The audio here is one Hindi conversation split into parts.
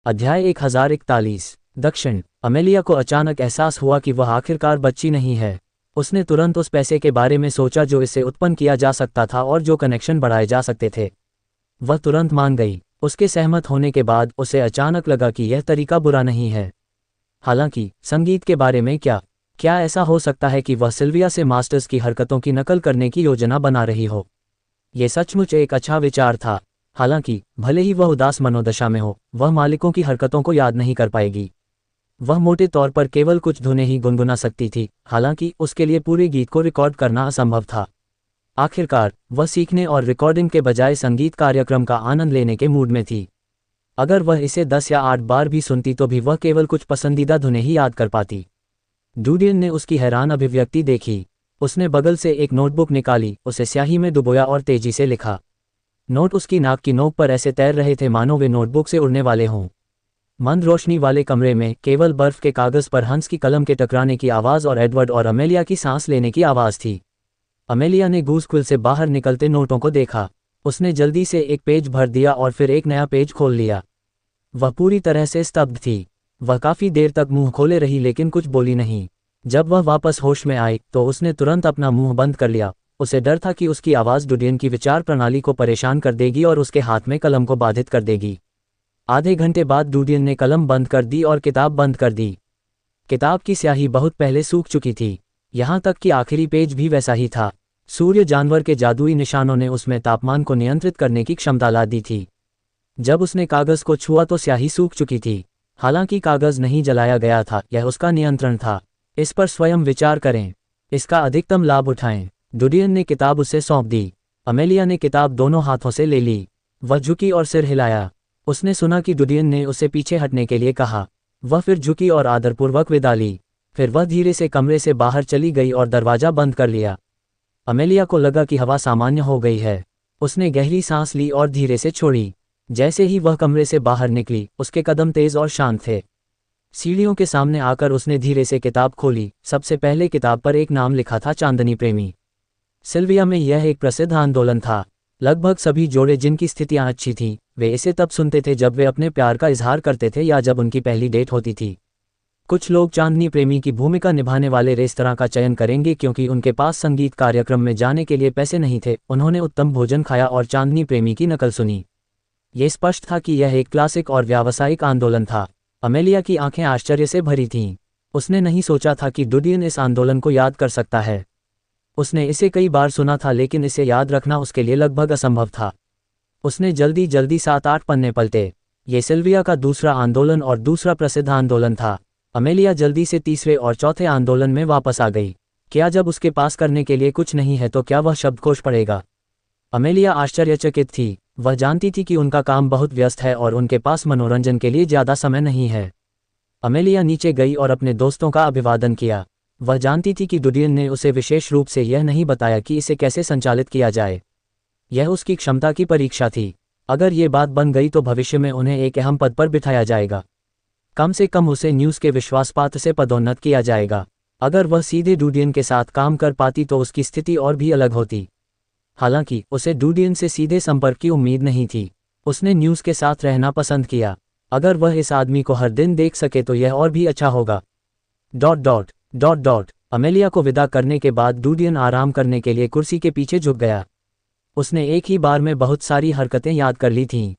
अध्याय 1041। दक्षिण। अमेलिया को अचानक एहसास हुआ कि वह आखिरकार बच्ची नहीं है। उसने तुरंत उस पैसे के बारे में सोचा जो इससे उत्पन्न किया जा सकता था और जो कनेक्शन बढ़ाए जा सकते थे। वह तुरंत मान गई। उसके सहमत होने के बाद उसे अचानक लगा कि यह तरीका बुरा नहीं है। हालांकि संगीत के बारे में क्या ऐसा हो सकता है कि वह सिल्विया से मास्टर्स की हरकतों की नकल करने की योजना बना रही हो? यह सचमुच एक अच्छा विचार था। हालांकि भले ही वह उदास मनोदशा में हो, वह मालिकों की हरकतों को याद नहीं कर पाएगी। वह मोटे तौर पर केवल कुछ धुनें ही गुनगुना सकती थी, हालांकि उसके लिए पूरे गीत को रिकॉर्ड करना असंभव था। आखिरकार वह सीखने और रिकॉर्डिंग के बजाय संगीत कार्यक्रम का आनंद लेने के मूड में थी। अगर वह इसे 10 या 8 बार भी सुनती तो भी वह केवल कुछ पसंदीदा धुनें ही याद कर पाती। डूडियन ने उसकी हैरान अभिव्यक्ति देखी। उसने बगल से एक नोटबुक निकाली, उसे स्याही में डुबोया और तेजी से लिखा। नोट उसकी नाक की नोक पर ऐसे तैर रहे थे मानो वे नोटबुक से उड़ने वाले हों। मंद रोशनी वाले कमरे में केवल बर्फ के कागज पर हंस की कलम के टकराने की आवाज़ और एडवर्ड और अमेलिया की सांस लेने की आवाज़ थी। अमेलिया ने गूस्कुल से बाहर निकलते नोटों को देखा। उसने जल्दी से एक पेज भर दिया और फिर एक नया पेज खोल लिया। वह पूरी तरह से स्तब्ध थी। वह काफ़ी देर तक मुंह खोले रही लेकिन कुछ बोली नहीं। जब वह वापस होश में आई तो उसने तुरंत अपना मुंह बंद कर लिया। उसे डर था कि उसकी आवाज़ डूडियन की विचार प्रणाली को परेशान कर देगी और उसके हाथ में कलम को बाधित कर देगी। आधे घंटे बाद डूडियन ने कलम बंद कर दी और किताब बंद कर दी। किताब की स्याही बहुत पहले सूख चुकी थी। यहाँ तक कि आखिरी पेज भी वैसा ही था। सूर्य जानवर के जादुई निशानों ने उसमें तापमान को नियंत्रित करने की क्षमता ला दी थी। जब उसने कागज़ को छुआ तो स्याही सूख चुकी थी। हालांकि कागज़ नहीं जलाया गया था, यह उसका नियंत्रण था। इस पर स्वयं विचार करें, इसका अधिकतम लाभ उठाएं। डूडियन ने किताब उसे सौंप दी। अमेलिया ने किताब दोनों हाथों से ले ली। वह झुकी और सिर हिलाया। उसने सुना कि डूडियन ने उसे पीछे हटने के लिए कहा। वह फिर झुकी और आदरपूर्वक विदा ली। फिर वह धीरे से कमरे से बाहर चली गई और दरवाज़ा बंद कर लिया। अमेलिया को लगा कि हवा सामान्य हो गई है। उसने गहरी सांस ली और धीरे से छोड़ी। जैसे ही वह कमरे से बाहर निकली, उसके कदम तेज और शांत थे। सीढ़ियों के सामने आकर उसने धीरे से किताब खोली। सबसे पहले किताब पर एक नाम लिखा था, चांदनी प्रेमी। सिल्विया में यह एक प्रसिद्ध आंदोलन था। लगभग सभी जोड़े जिनकी स्थितियां अच्छी थीं, वे इसे तब सुनते थे जब वे अपने प्यार का इजहार करते थे या जब उनकी पहली डेट होती थी। कुछ लोग चांदनी प्रेमी की भूमिका निभाने वाले रेस्तरां का चयन करेंगे क्योंकि उनके पास संगीत कार्यक्रम में जाने के लिए पैसे नहीं थे। उन्होंने उत्तम भोजन खाया और चांदनी प्रेमी की नकल सुनी। ये स्पष्ट था कि यह एक क्लासिक और व्यावसायिक आंदोलन था। अमेलिया की आंखें आश्चर्य से भरी थीं। उसने नहीं सोचा था कि डूडियन इस आंदोलन को याद कर सकता है। उसने इसे कई बार सुना था लेकिन इसे याद रखना उसके लिए लगभग असंभव था। उसने जल्दी जल्दी 7-8 पन्ने पलटे। ये सिल्विया का दूसरा आंदोलन और दूसरा प्रसिद्ध आंदोलन था। अमेलिया जल्दी से तीसरे और चौथे आंदोलन में वापस आ गई। क्या जब उसके पास करने के लिए कुछ नहीं है तो क्या वह शब्दकोश पढ़ेगा? अमेलिया आश्चर्यचकित थी। वह जानती थी कि उनका काम बहुत व्यस्त है और उनके पास मनोरंजन के लिए ज़्यादा समय नहीं है। अमेलिया नीचे गई और अपने दोस्तों का अभिवादन किया। वह जानती थी कि डूडियन ने उसे विशेष रूप से यह नहीं बताया कि इसे कैसे संचालित किया जाए। यह उसकी क्षमता की परीक्षा थी। अगर ये बात बन गई तो भविष्य में उन्हें एक अहम पद पर बिठाया जाएगा। कम से कम उसे न्यूज़ के विश्वासपात्र से पदोन्नत किया जाएगा। अगर वह सीधे डूडियन के साथ काम कर पाती तो उसकी स्थिति और भी अलग होती। हालांकि उसे डूडियन से सीधे संपर्क की उम्मीद नहीं थी। उसने न्यूज़ के साथ रहना पसंद किया। अगर वह इस आदमी को हर दिन देख सके तो यह और भी अच्छा होगा। ... अमेलिया को विदा करने के बाद डूडियन आराम करने के लिए कुर्सी के पीछे झुक गया। उसने एक ही बार में बहुत सारी हरकतें याद कर ली थीं।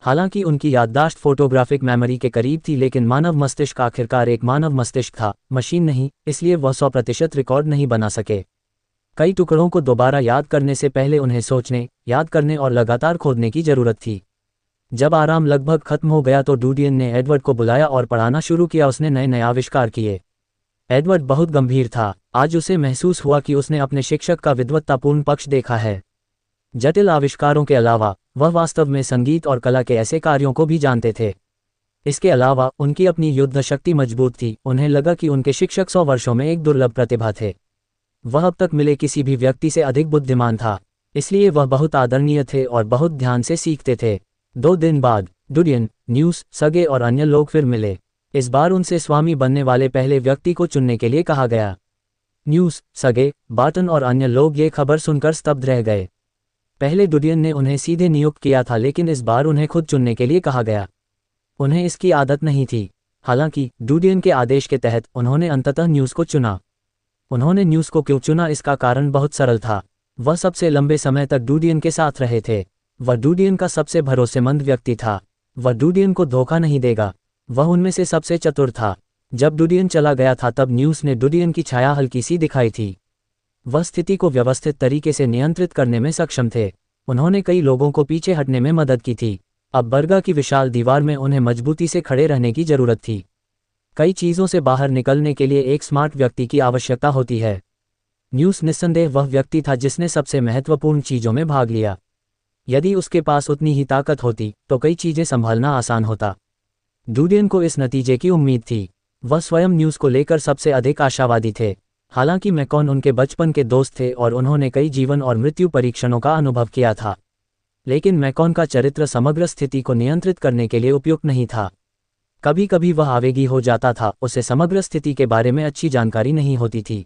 हालांकि उनकी याददाश्त फोटोग्राफिक मेमोरी के करीब थी, लेकिन मानव मस्तिष्क आखिरकार एक मानव मस्तिष्क था, मशीन नहीं, इसलिए वह 100% रिकॉर्ड नहीं बना सके। कई टुकड़ों को दोबारा याद करने से पहले उन्हें सोचने, याद करने और लगातार खोदने की जरूरत थी। जब आराम लगभग खत्म हो गया तो डूडियन ने एडवर्ड को बुलाया और पढ़ाना शुरू किया। उसने नए आविष्कार किए। एडवर्ड बहुत गंभीर था। आज उसे महसूस हुआ कि उसने अपने शिक्षक का विद्वत्तापूर्ण पक्ष देखा है। जटिल आविष्कारों के अलावा वह वास्तव में संगीत और कला के ऐसे कार्यों को भी जानते थे। इसके अलावा उनकी अपनी युद्ध शक्ति मजबूत थी। उन्हें लगा कि उनके शिक्षक 100 वर्षों में एक दुर्लभ प्रतिभा थे। वह अब तक मिले किसी भी व्यक्ति से अधिक बुद्धिमान था, इसलिए वह बहुत आदरणीय थे और बहुत ध्यान से सीखते थे। 2 दिन बाद डूडियन, न्यूज़, सगे और अन्य लोग फिर मिले। इस बार उनसे स्वामी बनने वाले पहले व्यक्ति को चुनने के लिए कहा गया। न्यूज़, सगे, बार्टन और अन्य लोग ये खबर सुनकर स्तब्ध रह गए। पहले डूडियन ने उन्हें सीधे नियुक्त किया था, लेकिन इस बार उन्हें खुद चुनने के लिए कहा गया। उन्हें इसकी आदत नहीं थी। हालांकि डूडियन के आदेश के तहत उन्होंने अंततः न्यूज़ को चुना। उन्होंने न्यूज़ को क्यों चुना, इसका कारण बहुत सरल था। वह सबसे लंबे समय तक डूडियन के साथ रहे थे। वह डूडियन का सबसे भरोसेमंद व्यक्ति था। वह डूडियन को धोखा नहीं देगा। वह उनमें से सबसे चतुर था। जब डूडियन चला गया था तब न्यूज़ ने डूडियन की छाया हल्की सी दिखाई थी। वह स्थिति को व्यवस्थित तरीके से नियंत्रित करने में सक्षम थे। उन्होंने कई लोगों को पीछे हटने में मदद की थी। अब बरगा की विशाल दीवार में उन्हें मजबूती से खड़े रहने की जरूरत थी। कई चीज़ों से बाहर निकलने के लिए एक स्मार्ट व्यक्ति की आवश्यकता होती है। न्यूज़ निस्संदेह वह व्यक्ति था जिसने सबसे महत्वपूर्ण चीज़ों में भाग लिया। यदि उसके पास उतनी ही ताकत होती तो कई चीज़ें संभालना आसान होता। डूडियन को इस नतीजे की उम्मीद थी। वह स्वयं न्यूज़ को लेकर सबसे अधिक आशावादी थे। हालांकि मैकॉन उनके बचपन के दोस्त थे और उन्होंने कई जीवन और मृत्यु परीक्षणों का अनुभव किया था। लेकिन मैकॉन का चरित्र समग्र स्थिति को नियंत्रित करने के लिए उपयुक्त नहीं था। कभी कभी वह आवेगी हो जाता था, उसे समग्र स्थिति के बारे में अच्छी जानकारी नहीं होती थी।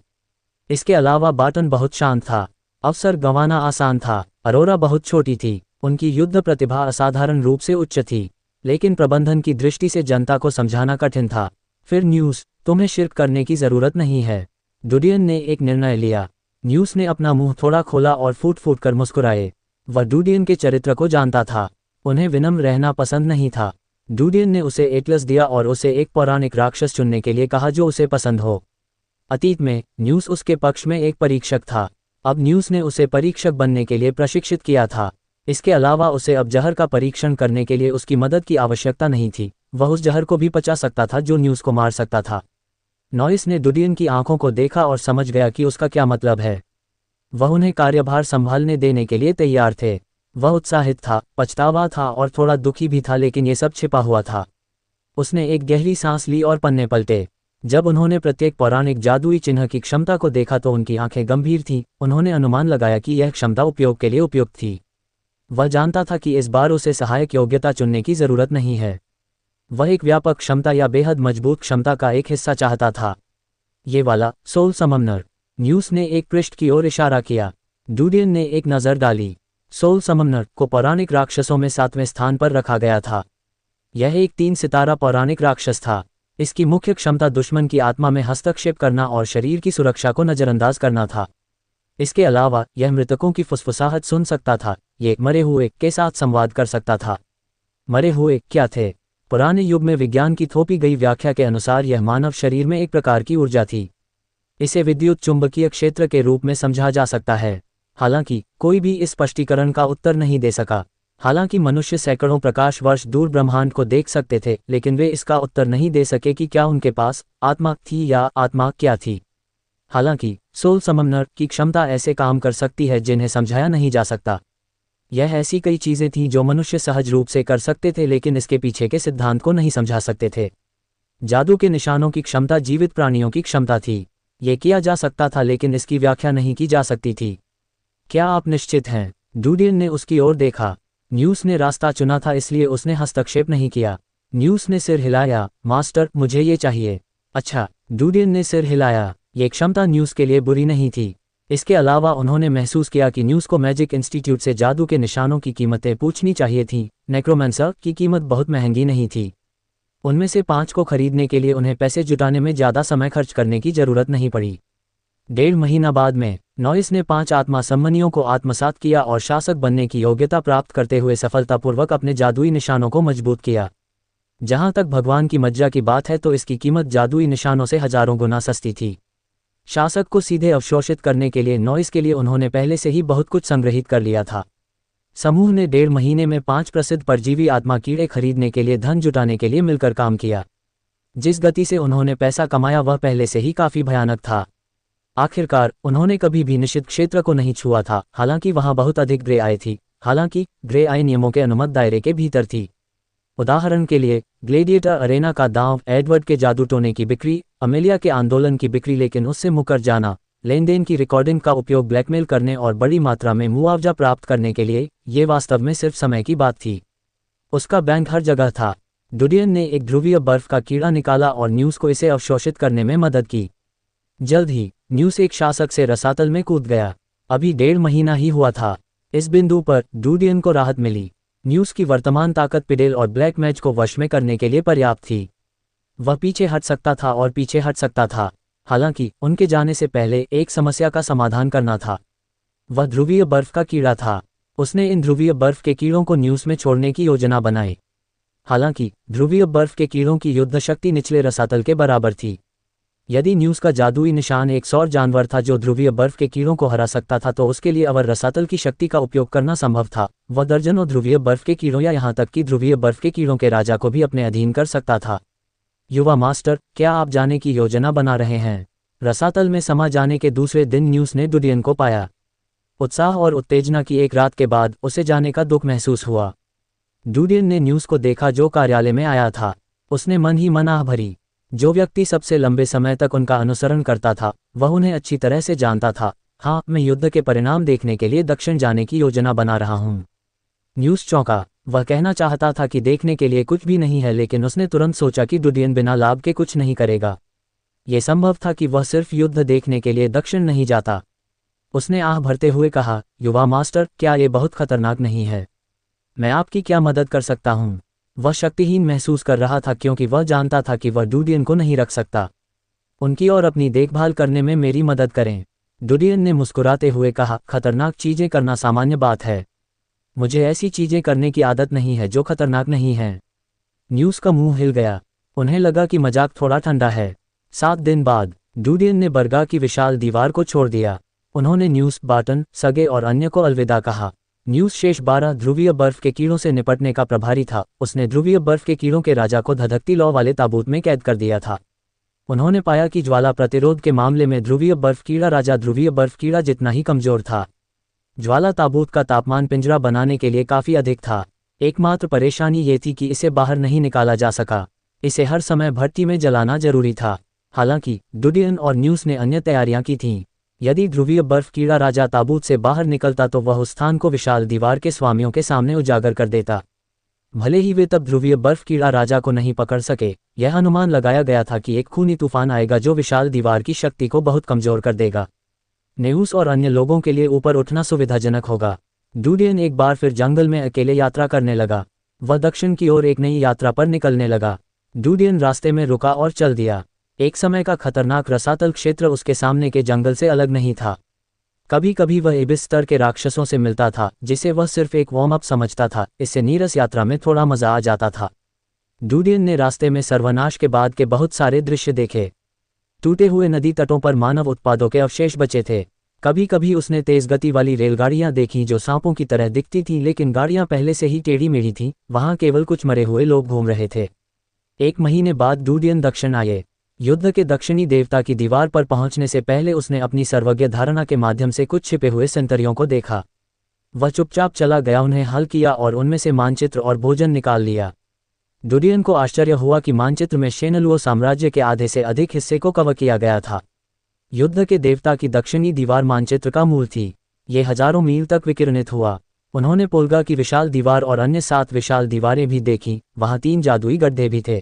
इसके अलावा बार्टन बहुत शांत था। अवसर गंवाना आसान था। अरोरा बहुत छोटी थी। उनकी युद्ध प्रतिभा असाधारण रूप से उच्च थी, लेकिन प्रबंधन की दृष्टि से जनता को समझाना कठिन था। फिर न्यूज़, तुम्हें शिरक करने की जरूरत नहीं है। डूडियन ने एक निर्णय लिया। न्यूज़ ने अपना मुंह थोड़ा खोला और फूट फूट कर मुस्कुराए। वह डूडियन के चरित्र को जानता था। उन्हें विनम्र रहना पसंद नहीं था। डूडियन ने उसे एटलस दिया और उसे एक पौराणिक राक्षस चुनने के लिए कहा जो उसे पसंद हो। अतीत में न्यूज़ उसके पक्ष में एक परीक्षक था। अब न्यूज़ ने उसे परीक्षक बनने के लिए प्रशिक्षित किया था। इसके अलावा उसे अब जहर का परीक्षण करने के लिए उसकी मदद की आवश्यकता नहीं थी। वह उस जहर को भी पचा सकता था जो न्यूज़ को मार सकता था। नॉइस ने डूडियन की आंखों को देखा और समझ गया कि उसका क्या मतलब है। वह उन्हें कार्यभार संभालने देने के लिए तैयार थे। वह उत्साहित था, पछतावा था और थोड़ा दुखी भी था, लेकिन ये सब छिपा हुआ था। उसने एक गहरी सांस ली और पन्ने पलटे। जब उन्होंने प्रत्येक पौराणिक जादुई चिन्ह की क्षमता को देखा तो उनकी आंखें गंभीर थीं। उन्होंने अनुमान लगाया कि यह क्षमता उपयोग के लिए उपयुक्त थी। वह जानता था कि इस बार उसे सहायक योग्यता चुनने की जरूरत नहीं है। वह एक व्यापक क्षमता या बेहद मजबूत क्षमता का एक हिस्सा चाहता था। ये वाला, सोल सममनर। न्यूज़ ने एक पृष्ठ की ओर इशारा किया। डूडियन ने एक नज़र डाली। सोल सममनर को पौराणिक राक्षसों में 7वें स्थान पर रखा गया था। यह एक 3 सितारा पौराणिक राक्षस था। इसकी मुख्य क्षमता दुश्मन की आत्मा में हस्तक्षेप करना और शरीर की सुरक्षा को नज़रअंदाज करना था। इसके अलावा यह मृतकों की फुसफुसाहट सुन सकता था। ये मरे हुए के साथ संवाद कर सकता था। मरे हुए क्या थे? पुराने युग में विज्ञान की थोपी गई व्याख्या के अनुसार यह मानव शरीर में एक प्रकार की ऊर्जा थी। इसे विद्युत चुंबकीय क्षेत्र के रूप में समझा जा सकता है। हालांकि कोई भी इस स्पष्टीकरण का उत्तर नहीं दे सका। हालांकि मनुष्य सैकड़ों प्रकाश वर्ष दूर ब्रह्मांड को देख सकते थे, लेकिन वे इसका उत्तर नहीं दे सके कि क्या उनके पास आत्मा थी या आत्मा क्या थी। हालांकि सोल सममनर की क्षमता ऐसे काम कर सकती है जिन्हें समझाया नहीं जा सकता। यह ऐसी कई चीज़ें थीं जो मनुष्य सहज रूप से कर सकते थे, लेकिन इसके पीछे के सिद्धांत को नहीं समझा सकते थे। जादू के निशानों की क्षमता जीवित प्राणियों की क्षमता थी। ये किया जा सकता था, लेकिन इसकी व्याख्या नहीं की जा सकती थी। क्या आप निश्चित हैं? डूडियन ने उसकी ओर देखा। न्यूज़ ने रास्ता चुना था, इसलिए उसने हस्तक्षेप नहीं किया। न्यूज़ ने सिर हिलाया। मास्टर, मुझे ये चाहिए। अच्छा। डूडियन ने सिर हिलाया। ये क्षमता न्यूज़ के लिए बुरी नहीं थी। इसके अलावा उन्होंने महसूस किया कि न्यूज़ को मैजिक इंस्टीट्यूट से जादू के निशानों की कीमतें पूछनी चाहिए थीं। नेक्रोमेंसर की कीमत बहुत महंगी नहीं थी। उनमें से 5 को खरीदने के लिए उन्हें पैसे जुटाने में ज़्यादा समय खर्च करने की जरूरत नहीं पड़ी। 1.5 महीना बाद में नॉइस ने 5 आत्मा सम्मनियों को आत्मसात किया और शासक बनने की योग्यता प्राप्त करते हुए सफलतापूर्वक अपने जादुई निशानों को मजबूत किया। जहां तक भगवान की मज्जा की बात है तो इसकी कीमत जादुई निशानों से हजारों गुना सस्ती थी। शासक को सीधे अवशोषित करने के लिए नॉइस के लिए उन्होंने पहले से ही बहुत कुछ संग्रहित कर लिया था। समूह ने 1.5 महीने में 5 प्रसिद्ध परजीवी आत्मा कीड़े खरीदने के लिए धन जुटाने के लिए मिलकर काम किया। जिस गति से उन्होंने पैसा कमाया वह पहले से ही काफी भयानक था। आखिरकार उन्होंने कभी भी निषिद्ध क्षेत्र को नहीं छुआ था, हालांकि वहां बहुत अधिक ग्रे आय थी। हालांकि ग्रे आय नियमों के अनुमत दायरे के भीतर थी। उदाहरण के लिए ग्लेडिएटर अरेना का दांव, एडवर्ड के जादू टोने की बिक्री, अमेलिया के आंदोलन की बिक्री, लेकिन उससे मुकर जाना, लेनदेन की रिकॉर्डिंग का उपयोग ब्लैकमेल करने और बड़ी मात्रा में मुआवजा प्राप्त करने के लिए, ये वास्तव में सिर्फ समय की बात थी। उसका बैंक हर जगह था। डूडियन ने एक ध्रुवीय बर्फ का कीड़ा निकाला और न्यूज़ को इसे अवशोषित करने में मदद की। जल्द ही न्यूज़ एक शासक से रसातल में कूद गया। अभी 1.5 महीना ही हुआ था। इस बिंदु पर डूडियन को राहत मिली। न्यूज़ की वर्तमान ताकत पिडेल और ब्लैक मैच को वश में करने के लिए पर्याप्त थी। वह पीछे हट सकता था और पीछे हट सकता था। हालांकि उनके जाने से पहले एक समस्या का समाधान करना था। वह ध्रुवीय बर्फ का कीड़ा था। उसने इन ध्रुवीय बर्फ के कीड़ों को न्यूज़ में छोड़ने की योजना बनाई। हालांकि ध्रुवीय बर्फ के कीड़ों की युद्ध शक्ति निचले रसातल के बराबर थी। यदि न्यूज़ का जादुई निशान एक सौर जानवर था जो ध्रुवीय बर्फ के कीड़ों को हरा सकता था, तो उसके लिए अवर रसातल की शक्ति का उपयोग करना संभव था। वह दर्जनों ध्रुवीय बर्फ के कीड़ों या यहाँ तक कि ध्रुवीय बर्फ के कीड़ों के राजा को भी अपने अधीन कर सकता था। युवा मास्टर, क्या आप जाने की योजना बना रहे हैं? रसातल में समा जाने के दूसरे दिन न्यूज़ ने डुडियन को पाया। उत्साह और उत्तेजना की एक रात के बाद उसे जाने का दुख महसूस हुआ। डुडियन ने न्यूज़ को देखा जो कार्यालय में आया था। उसने मन ही मन आह भरी। जो व्यक्ति सबसे लंबे समय तक उनका अनुसरण करता था, वह उन्हें अच्छी तरह से जानता था। हाँ, मैं युद्ध के परिणाम देखने के लिए दक्षिण जाने की योजना बना रहा हूँ। न्यूज़ चौंका। वह कहना चाहता था कि देखने के लिए कुछ भी नहीं है, लेकिन उसने तुरंत सोचा कि डुडियन बिना लाभ के कुछ नहीं करेगा। यह संभव था कि वह सिर्फ युद्ध देखने के लिए दक्षिण नहीं जाता। उसने आह भरते हुए कहा, युवा मास्टर, क्या ये बहुत खतरनाक नहीं है? मैं आपकी क्या मदद कर सकता हूँ? वह शक्तिहीन महसूस कर रहा था क्योंकि वह जानता था कि वह डुडियन को नहीं रख सकता। उनकी और अपनी देखभाल करने में मेरी मदद करें। डुडियन ने मुस्कुराते हुए कहा, खतरनाक चीज़ें करना सामान्य बात है। मुझे ऐसी चीज़ें करने की आदत नहीं है जो खतरनाक नहीं हैं। न्यूज़ का मुंह हिल गया। उन्हें लगा कि मजाक थोड़ा ठंडा है। 7 दिन बाद डुडियन ने बरगाह की विशाल दीवार को छोड़ दिया। उन्होंने न्यूज़, बाटन, सगे और अन्य को अलविदा कहा। न्यूज़ शेष 12 ध्रुवीय बर्फ के कीड़ों से निपटने का प्रभारी था। उसने ध्रुवीय बर्फ के कीड़ों के राजा को धधकती लौ वाले ताबूत में कैद कर दिया था। उन्होंने पाया कि ज्वाला प्रतिरोध के मामले में ध्रुवीय बर्फ कीड़ा राजा ध्रुवीय बर्फ कीड़ा जितना ही कमजोर था। ज्वाला ताबूत का तापमान पिंजरा बनाने के लिए काफ़ी अधिक था। एकमात्र परेशानी ये थी कि इसे बाहर नहीं निकाला जा सका। इसे हर समय भट्टी में जलाना जरूरी था। हालांकि डुडियन और न्यूज़ ने अन्य तैयारियां की थीं। यदि ध्रुवीय बर्फ कीड़ा राजा ताबूत से बाहर निकलता तो वह उस स्थान को विशाल दीवार के स्वामियों के सामने उजागर कर देता। भले ही वे तब ध्रुवीय बर्फ कीड़ा राजा को नहीं पकड़ सके, यह अनुमान लगाया गया था कि एक खूनी तूफान आएगा जो विशाल दीवार की शक्ति को बहुत कमजोर कर देगा। न्यूज़ और अन्य लोगों के लिए ऊपर उठना सुविधाजनक होगा। डुडियन एक बार फिर जंगल में अकेले यात्रा करने लगा। वह दक्षिण की ओर एक नई यात्रा पर निकलने लगा। डुडियन रास्ते में रुका और चल दिया। एक समय का खतरनाक रसातल क्षेत्र उसके सामने के जंगल से अलग नहीं था। कभी कभी वह इबिस स्तर के राक्षसों से मिलता था, जिसे वह सिर्फ एक वार्म अप समझता था। इससे नीरस यात्रा में थोड़ा मजा आ जाता था। डुडियन ने रास्ते में सर्वनाश के बाद के बहुत सारे दृश्य देखे। टूटे हुए नदी तटों पर मानव उत्पादों के अवशेष बचे थे। कभी कभी उसने तेज गति वाली रेलगाड़ियां देखीं जो सांपों की तरह दिखती थीं, लेकिन गाड़ियां पहले से ही टेढ़ी मेढ़ी थीं। वहां केवल कुछ मरे हुए लोग घूम रहे थे। 1 महीने बाद डुडियन दक्षिण आए। युद्ध के दक्षिणी देवता की दीवार पर पहुंचने से पहले उसने अपनी सर्वज्ञ धारणा के माध्यम से कुछ छिपे हुए सेंतरियों को देखा। वह चुपचाप चला गया, उन्हें हल किया और उनमें से मानचित्र और भोजन निकाल लिया। डुडियन को आश्चर्य हुआ कि मानचित्र में शेनलुओ साम्राज्य के आधे से अधिक हिस्से को कवर किया गया था। युद्ध के देवता की दक्षिणी दीवार मानचित्र का मूल थी। ये हजारों मील तक विकिरणित हुआ। उन्होंने पोल्गा की विशाल दीवार और अन्य 7 विशाल दीवारें भी देखीं। वहां 3 जादुई गड्ढे भी थे।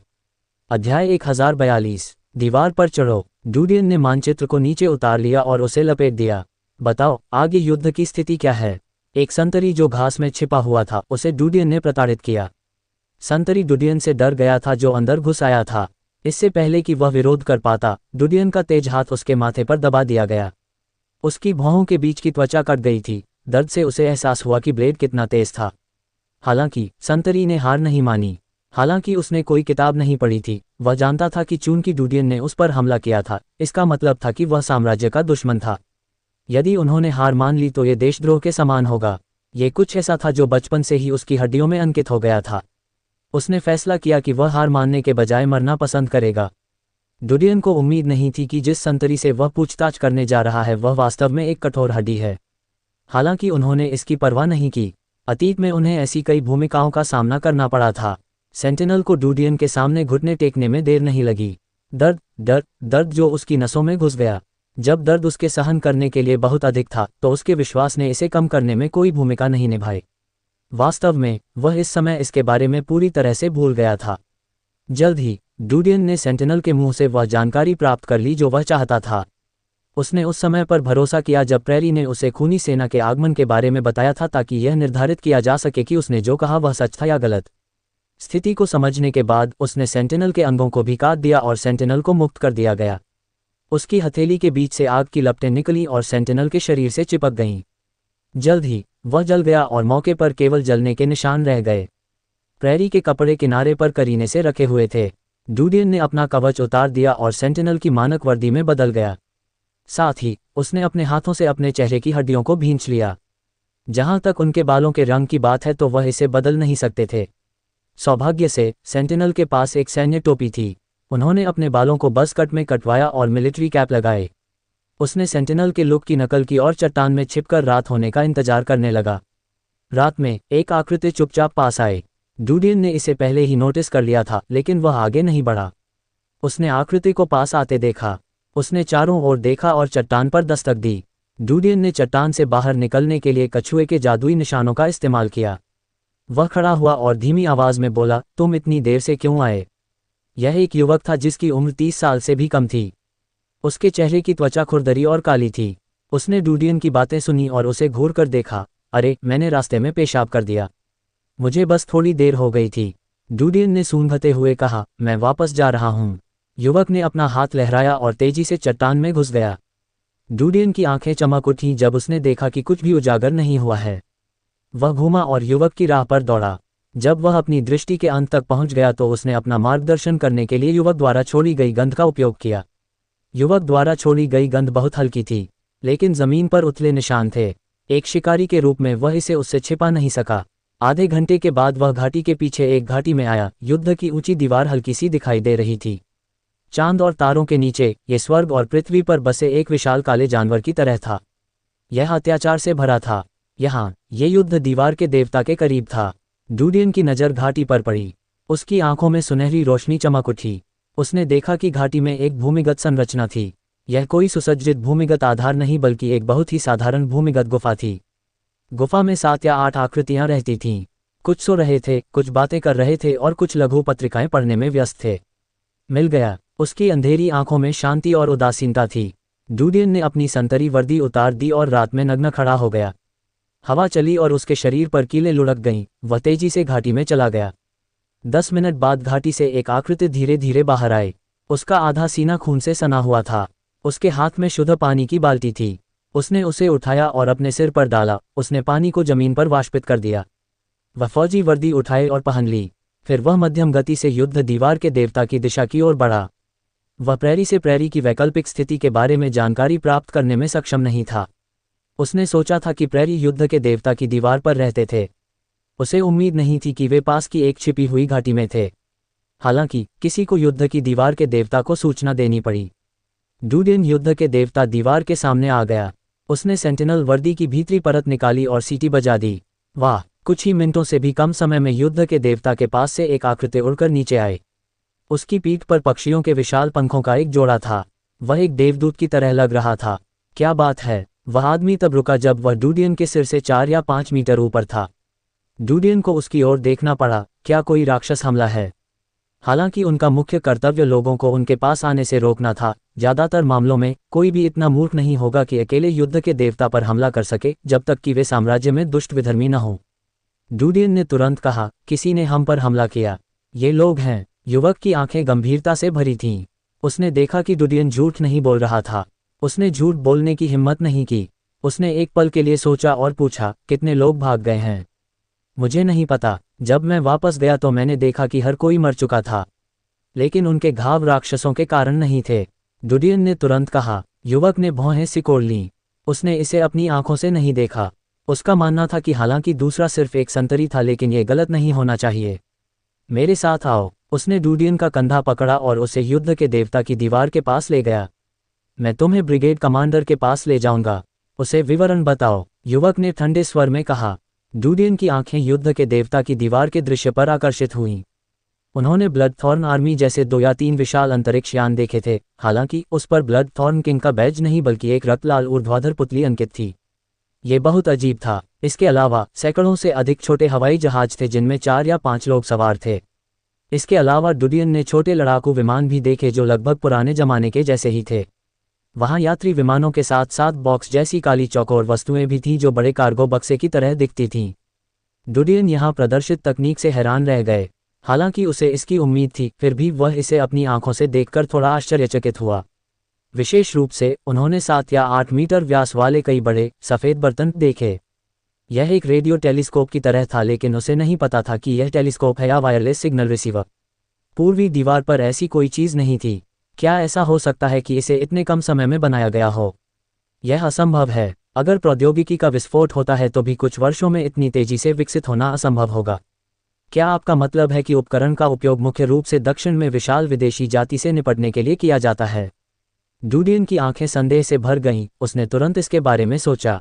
अध्याय 1042। दीवार पर चढ़ो। डुडियन ने मानचित्र को नीचे उतार लिया और उसे लपेट दिया। बताओ, आगे युद्ध की स्थिति क्या है? एक संतरी जो घास में छिपा हुआ था, उसे डुडियन ने प्रताड़ित किया। संतरी डुडियन से डर गया था जो अंदर घुस आया था। इससे पहले कि वह विरोध कर पाता, डुडियन का तेज हाथ उसके माथे पर दबा दिया गया। उसकी भौहों के बीच की त्वचा कट गई थी। दर्द से उसे एहसास हुआ कि ब्लेड कितना तेज था। हालांकि संतरी ने हार नहीं मानी। हालांकि उसने कोई किताब नहीं पढ़ी थी, वह जानता था कि चूंकि डुडियन ने उस पर हमला किया था, इसका मतलब था कि वह साम्राज्य का दुश्मन था। यदि उन्होंने हार मान ली तो ये देशद्रोह के समान होगा। ये कुछ ऐसा था जो बचपन से ही उसकी हड्डियों में अंकित हो गया था। उसने फैसला किया कि वह हार मानने के बजाय मरना पसंद करेगा। डुडियन को उम्मीद नहीं थी कि जिस संतरी से वह पूछताछ करने जा रहा है वह वास्तव में एक कठोर हड्डी है। हालांकि उन्होंने इसकी परवाह नहीं की। अतीत में उन्हें ऐसी कई भूमिकाओं का सामना करना पड़ा था। सेंटिनल को डुडियन के सामने घुटने टेकने में देर नहीं लगी। दर्द जो उसकी नसों में घुस गया। जब दर्द उसके सहन करने के लिए बहुत अधिक था तो उसके विश्वास ने इसे कम करने में कोई भूमिका नहीं निभाई। वास्तव में वह इस समय इसके बारे में पूरी तरह से भूल गया था। जल्द ही डुडियन ने सेंटिनल के मुंह से वह जानकारी प्राप्त कर ली जो वह चाहता था। उसने उस समय पर भरोसा किया जब प्रेरी ने उसे खूनी सेना के आगमन के बारे में बताया था ताकि यह निर्धारित किया जा सके कि उसने जो कहा वह सच था या गलत। स्थिति को समझने के बाद उसने सेंटिनल के अंगों को भी काट दिया और सेंटिनल को मुक्त कर दिया गया। उसकी हथेली के बीच से आग की लपटें निकली और सेंटिनल के शरीर से चिपक गईं। जल्द ही वह जल गया और मौके पर केवल जलने के निशान रह गए। प्रेरी के कपड़े किनारे पर करीने से रखे हुए थे। डूडियन ने अपना कवच उतार दिया और सेंटिनल की मानक वर्दी में बदल गया। साथ ही उसने अपने हाथों से अपने चेहरे की हड्डियों को भींच लिया। जहां तक उनके बालों के रंग की बात है तो वह इसे बदल नहीं सकते थे। सौभाग्य से सेंटिनल के पास एक सैन्य टोपी थी। उन्होंने अपने बालों को बस कट में कटवाया और मिलिट्री कैप लगाए। उसने सेंटिनल के लुक की नकल की और चट्टान में छिपकर रात होने का इंतजार करने लगा। रात में एक आकृति चुपचाप पास आए। डूडियन ने इसे पहले ही नोटिस कर लिया था लेकिन वह आगे नहीं बढ़ा। उसने आकृति को पास आते देखा। उसने चारों ओर देखा और चट्टान पर दस्तक दी। डूडियन ने चट्टान से बाहर निकलने के लिए कछुए के जादुई निशानों का इस्तेमाल किया। वह खड़ा हुआ और धीमी आवाज में बोला, तुम इतनी देर से क्यों आए? यह एक युवक था जिसकी उम्र 30 साल से भी कम थी। उसके चेहरे की त्वचा खुरदरी और काली थी। उसने डूडियन की बातें सुनी और उसे घूर कर देखा। अरे, मैंने रास्ते में पेशाब कर दिया। मुझे बस थोड़ी देर हो गई थी। डूडियन ने सूंघते हुए कहा, मैं वापस जा रहा हूँ। युवक ने अपना हाथ लहराया और तेजी से चट्टान में घुस गया। डूडियन की आंखें चमक उठीं जब उसने देखा कि कुछ भी उजागर नहीं हुआ है। वह घूमा और युवक की राह पर दौड़ा। जब वह अपनी दृष्टि के अंत तक पहुंच गया तो उसने अपना मार्गदर्शन करने के लिए युवक द्वारा छोड़ी गई गंध का उपयोग किया। युवक द्वारा छोड़ी गई गंध बहुत हल्की थी, लेकिन जमीन पर उथले निशान थे। एक शिकारी के रूप में वह इसे उससे छिपा नहीं सका। आधे घंटे के बाद वह घाटी के पीछे एक घाटी में आया। युद्ध की ऊंची दीवार हल्की सी दिखाई दे रही थी। चांद और तारों के नीचे ये स्वर्ग और पृथ्वी पर बसे एक विशाल काले जानवर की तरह था। यह अत्याचार से भरा था। यहाँ ये युद्ध दीवार के देवता के करीब था। डूडियन की नज़र घाटी पर पड़ी। उसकी आंखों में सुनहरी रोशनी चमक उठी। उसने देखा कि घाटी में एक भूमिगत संरचना थी। यह कोई सुसज्जित भूमिगत आधार नहीं बल्कि एक बहुत ही साधारण भूमिगत गुफा थी। गुफा में 7 या 8 आकृतियां रहती थीं। कुछ सो रहे थे, कुछ बातें कर रहे थे और कुछ लघु पत्रिकाएं पढ़ने में व्यस्त थे। मिल गया। उसकी अंधेरी आंखों में शांति और उदासीनता थी। डूडियन ने अपनी संतरी वर्दी उतार दी और रात में नग्न खड़ा हो गया। हवा चली और उसके शरीर पर कीलें लुढ़क गईं। वह तेजी से घाटी में चला गया। 10 मिनट बाद घाटी से एक आकृति धीरे धीरे बाहर आई। उसका आधा सीना खून से सना हुआ था। उसके हाथ में शुद्ध पानी की बाल्टी थी। उसने उसे उठाया और अपने सिर पर डाला। उसने पानी को जमीन पर वाष्पित कर दिया। वह फौजी वर्दी उठाए और पहन ली। फिर वह मध्यम गति से युद्ध दीवार के देवता की दिशा की ओर बढ़ा। वह प्रेरी से प्रेरी की वैकल्पिक स्थिति के बारे में जानकारी प्राप्त करने में सक्षम नहीं था। उसने सोचा था कि प्रेरी युद्ध के देवता की दीवार पर रहते थे। उसे उम्मीद नहीं थी कि वे पास की एक छिपी हुई घाटी में थे। हालांकि किसी को युद्ध की दीवार के देवता को सूचना देनी पड़ी। डूडियन युद्ध के देवता दीवार के सामने आ गया। उसने सेंटिनल वर्दी की भीतरी परत निकाली और सीटी बजा दी। वाह! कुछ ही मिनटों से भी कम समय में युद्ध के देवता के पास से एक आकृति उड़कर नीचे आए। उसकी पीठ पर पक्षियों के विशाल पंखों का एक जोड़ा था। वह एक देवदूत की तरह लग रहा था। क्या बात है! वह आदमी तब रुका जब वह डूडियन के सिर से 4 या 5 मीटर ऊपर था। डूडियन को उसकी ओर देखना पड़ा। क्या कोई राक्षस हमला है? हालांकि उनका मुख्य कर्तव्य लोगों को उनके पास आने से रोकना था। ज्यादातर मामलों में कोई भी इतना मूर्ख नहीं होगा कि अकेले युद्ध के देवता पर हमला कर सके जब तक कि वे साम्राज्य में दुष्ट विधर्मी न हों। डूडियन ने तुरंत कहा, किसी ने हम पर हमला किया। ये लोग हैं। युवक की आंखें गंभीरता से भरी थीं। उसने देखा कि डूडियन झूठ नहीं बोल रहा था। उसने झूठ बोलने की हिम्मत नहीं की। उसने एक पल के लिए सोचा और पूछा, कितने लोग भाग गए हैं? मुझे नहीं पता। जब मैं वापस गया तो मैंने देखा कि हर कोई मर चुका था, लेकिन उनके घाव राक्षसों के कारण नहीं थे। डूडियन ने तुरंत कहा। युवक ने भौहें सिकोड़ लीं। उसने इसे अपनी आंखों से नहीं देखा। उसका मानना था कि हालांकि दूसरा सिर्फ एक संतरी था लेकिन यह गलत नहीं होना चाहिए। मेरे साथ आओ। उसने डूडियन का कंधा पकड़ा और उसे युद्ध के देवता की दीवार के पास ले गया। मैं तुम्हें ब्रिगेड कमांडर के पास ले जाऊंगा। उसे विवरण बताओ, युवक ने ठंडे स्वर में कहा। डूडियन की आंखें युद्ध के देवता की दीवार के दृश्य पर आकर्षित हुईं। उन्होंने ब्लडथॉर्न आर्मी जैसे 2 या 3 विशाल अंतरिक्ष यान देखे थे। हालांकि उस पर ब्लडथॉर्न किंग का बैज नहीं बल्कि एक रक्तलाल ऊर्ध्वाधर पुतली अंकित थी। ये बहुत अजीब था। इसके अलावा सैकड़ों से अधिक छोटे हवाई जहाज थे जिनमें 4 या 5 लोग सवार थे। इसके अलावा डूडियन ने छोटे लड़ाकू विमान भी देखे जो लगभग पुराने जमाने के जैसे ही थे। वहां यात्री विमानों के साथ साथ बॉक्स जैसी काली चौकोर वस्तुएं भी थीं जो बड़े कार्गो बक्से की तरह दिखती थीं। डुडियन यहां प्रदर्शित तकनीक से हैरान रह गए। हालांकि उसे इसकी उम्मीद थी, फिर भी वह इसे अपनी आंखों से देखकर थोड़ा आश्चर्यचकित हुआ। विशेष रूप से उन्होंने 7 या 8 मीटर व्यास वाले कई बड़े सफ़ेद बर्तन देखे। यह एक रेडियो टेलीस्कोप की तरह था, लेकिन उसे नहीं पता था कि यह टेलीस्कोप है या वायरलेस सिग्नल रिसीवर। पूर्वी दीवार पर ऐसी कोई चीज़ नहीं थी। क्या ऐसा हो सकता है कि इसे इतने कम समय में बनाया गया हो? यह असंभव है। अगर प्रौद्योगिकी का विस्फोट होता है तो भी कुछ वर्षों में इतनी तेजी से विकसित होना असंभव होगा। क्या आपका मतलब है कि उपकरण का उपयोग मुख्य रूप से दक्षिण में विशाल विदेशी जाति से निपटने के लिए किया जाता है? डुडियन की आंखें संदेह से भर गईं। उसने तुरंत इसके बारे में सोचा।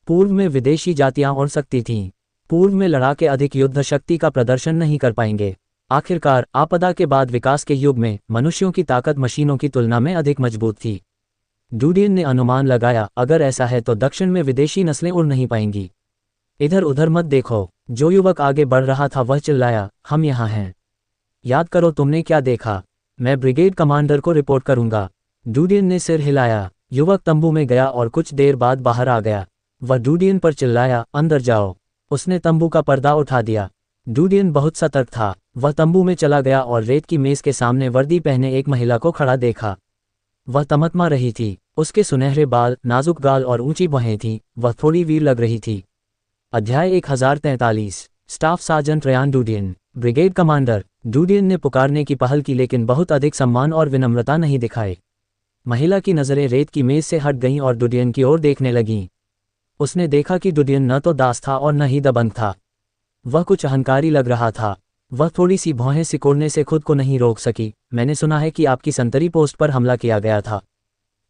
पूर्व में विदेशी जातियां उड़ सकती थीं। पूर्व में लड़ाके अधिक युद्ध शक्ति का प्रदर्शन नहीं कर पाएंगे। आखिरकार आपदा के बाद विकास के युग में मनुष्यों की ताकत मशीनों की तुलना में अधिक मजबूत थी। डुडियन ने अनुमान लगाया, अगर ऐसा है तो दक्षिण में विदेशी नस्लें उड़ नहीं पाएंगी। इधर उधर मत देखो। जो युवक आगे बढ़ रहा था वह चिल्लाया, हम यहाँ हैं। याद करो तुमने क्या देखा। मैं ब्रिगेड कमांडर को रिपोर्ट करूंगा। डुडियन ने सिर हिलाया। युवक तंबू में गया और कुछ देर बाद बाहर आ गया। वह डुडियन पर चिल्लाया, अंदर जाओ। उसने तंबू का पर्दा उठा दिया। डुडियन बहुत सतर्क था। वह तंबू में चला गया और रेत की मेज के सामने वर्दी पहने एक महिला को खड़ा देखा। वह तमतमा रही थी। उसके सुनहरे बाल, नाजुक गाल और ऊंची भौहें थीं। वह थोड़ी वीर लग रही थी। अध्याय 1043। Staff sergeant Ryan Dudian. Brigade commander. Dudian ने पुकारने की पहल की, लेकिन बहुत अधिक सम्मान और विनम्रता नहीं दिखाए। महिला की नज़रें रेत की मेज से हट गईं और डुडियन की ओर देखने लगीं। उसने देखा कि डुडियन न तो दास था और न ही दबंग था। वह कुछ अहंकारी लग रहा था। वह थोड़ी सी भौहें सिकोड़ने से खुद को नहीं रोक सकी। मैंने सुना है कि आपकी संतरी पोस्ट पर हमला किया गया था।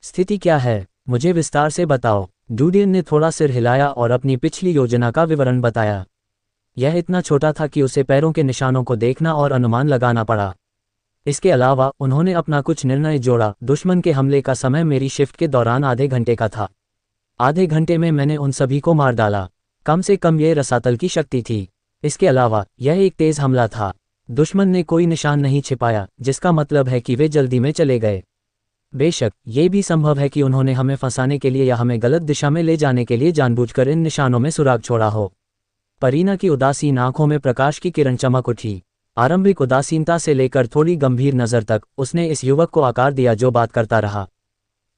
स्थिति क्या है? मुझे विस्तार से बताओ। डुडियन ने थोड़ा सिर हिलाया और अपनी पिछली योजना का विवरण बताया। यह इतना छोटा था कि उसे पैरों के निशानों को देखना और अनुमान लगाना पड़ा। इसके अलावा उन्होंने अपना कुछ निर्णय जोड़ा। दुश्मन के हमले का समय मेरी शिफ्ट के दौरान आधे घंटे का था। आधे घंटे में मैंने उन सभी को मार डाला। कम से कम ये रसातल की शक्ति थी। इसके अलावा यह एक तेज हमला था। दुश्मन ने कोई निशान नहीं छिपाया, जिसका मतलब है कि वे जल्दी में चले गए। बेशक ये भी संभव है कि उन्होंने हमें फंसाने के लिए या हमें गलत दिशा में ले जाने के लिए जानबूझकर इन निशानों में सुराग छोड़ा हो। परीना की उदासीन आंखों में प्रकाश की किरण चमक उठी। आरंभिक उदासीनता से लेकर थोड़ी गंभीर नज़र तक उसने इस युवक को आकार दिया जो बात करता रहा।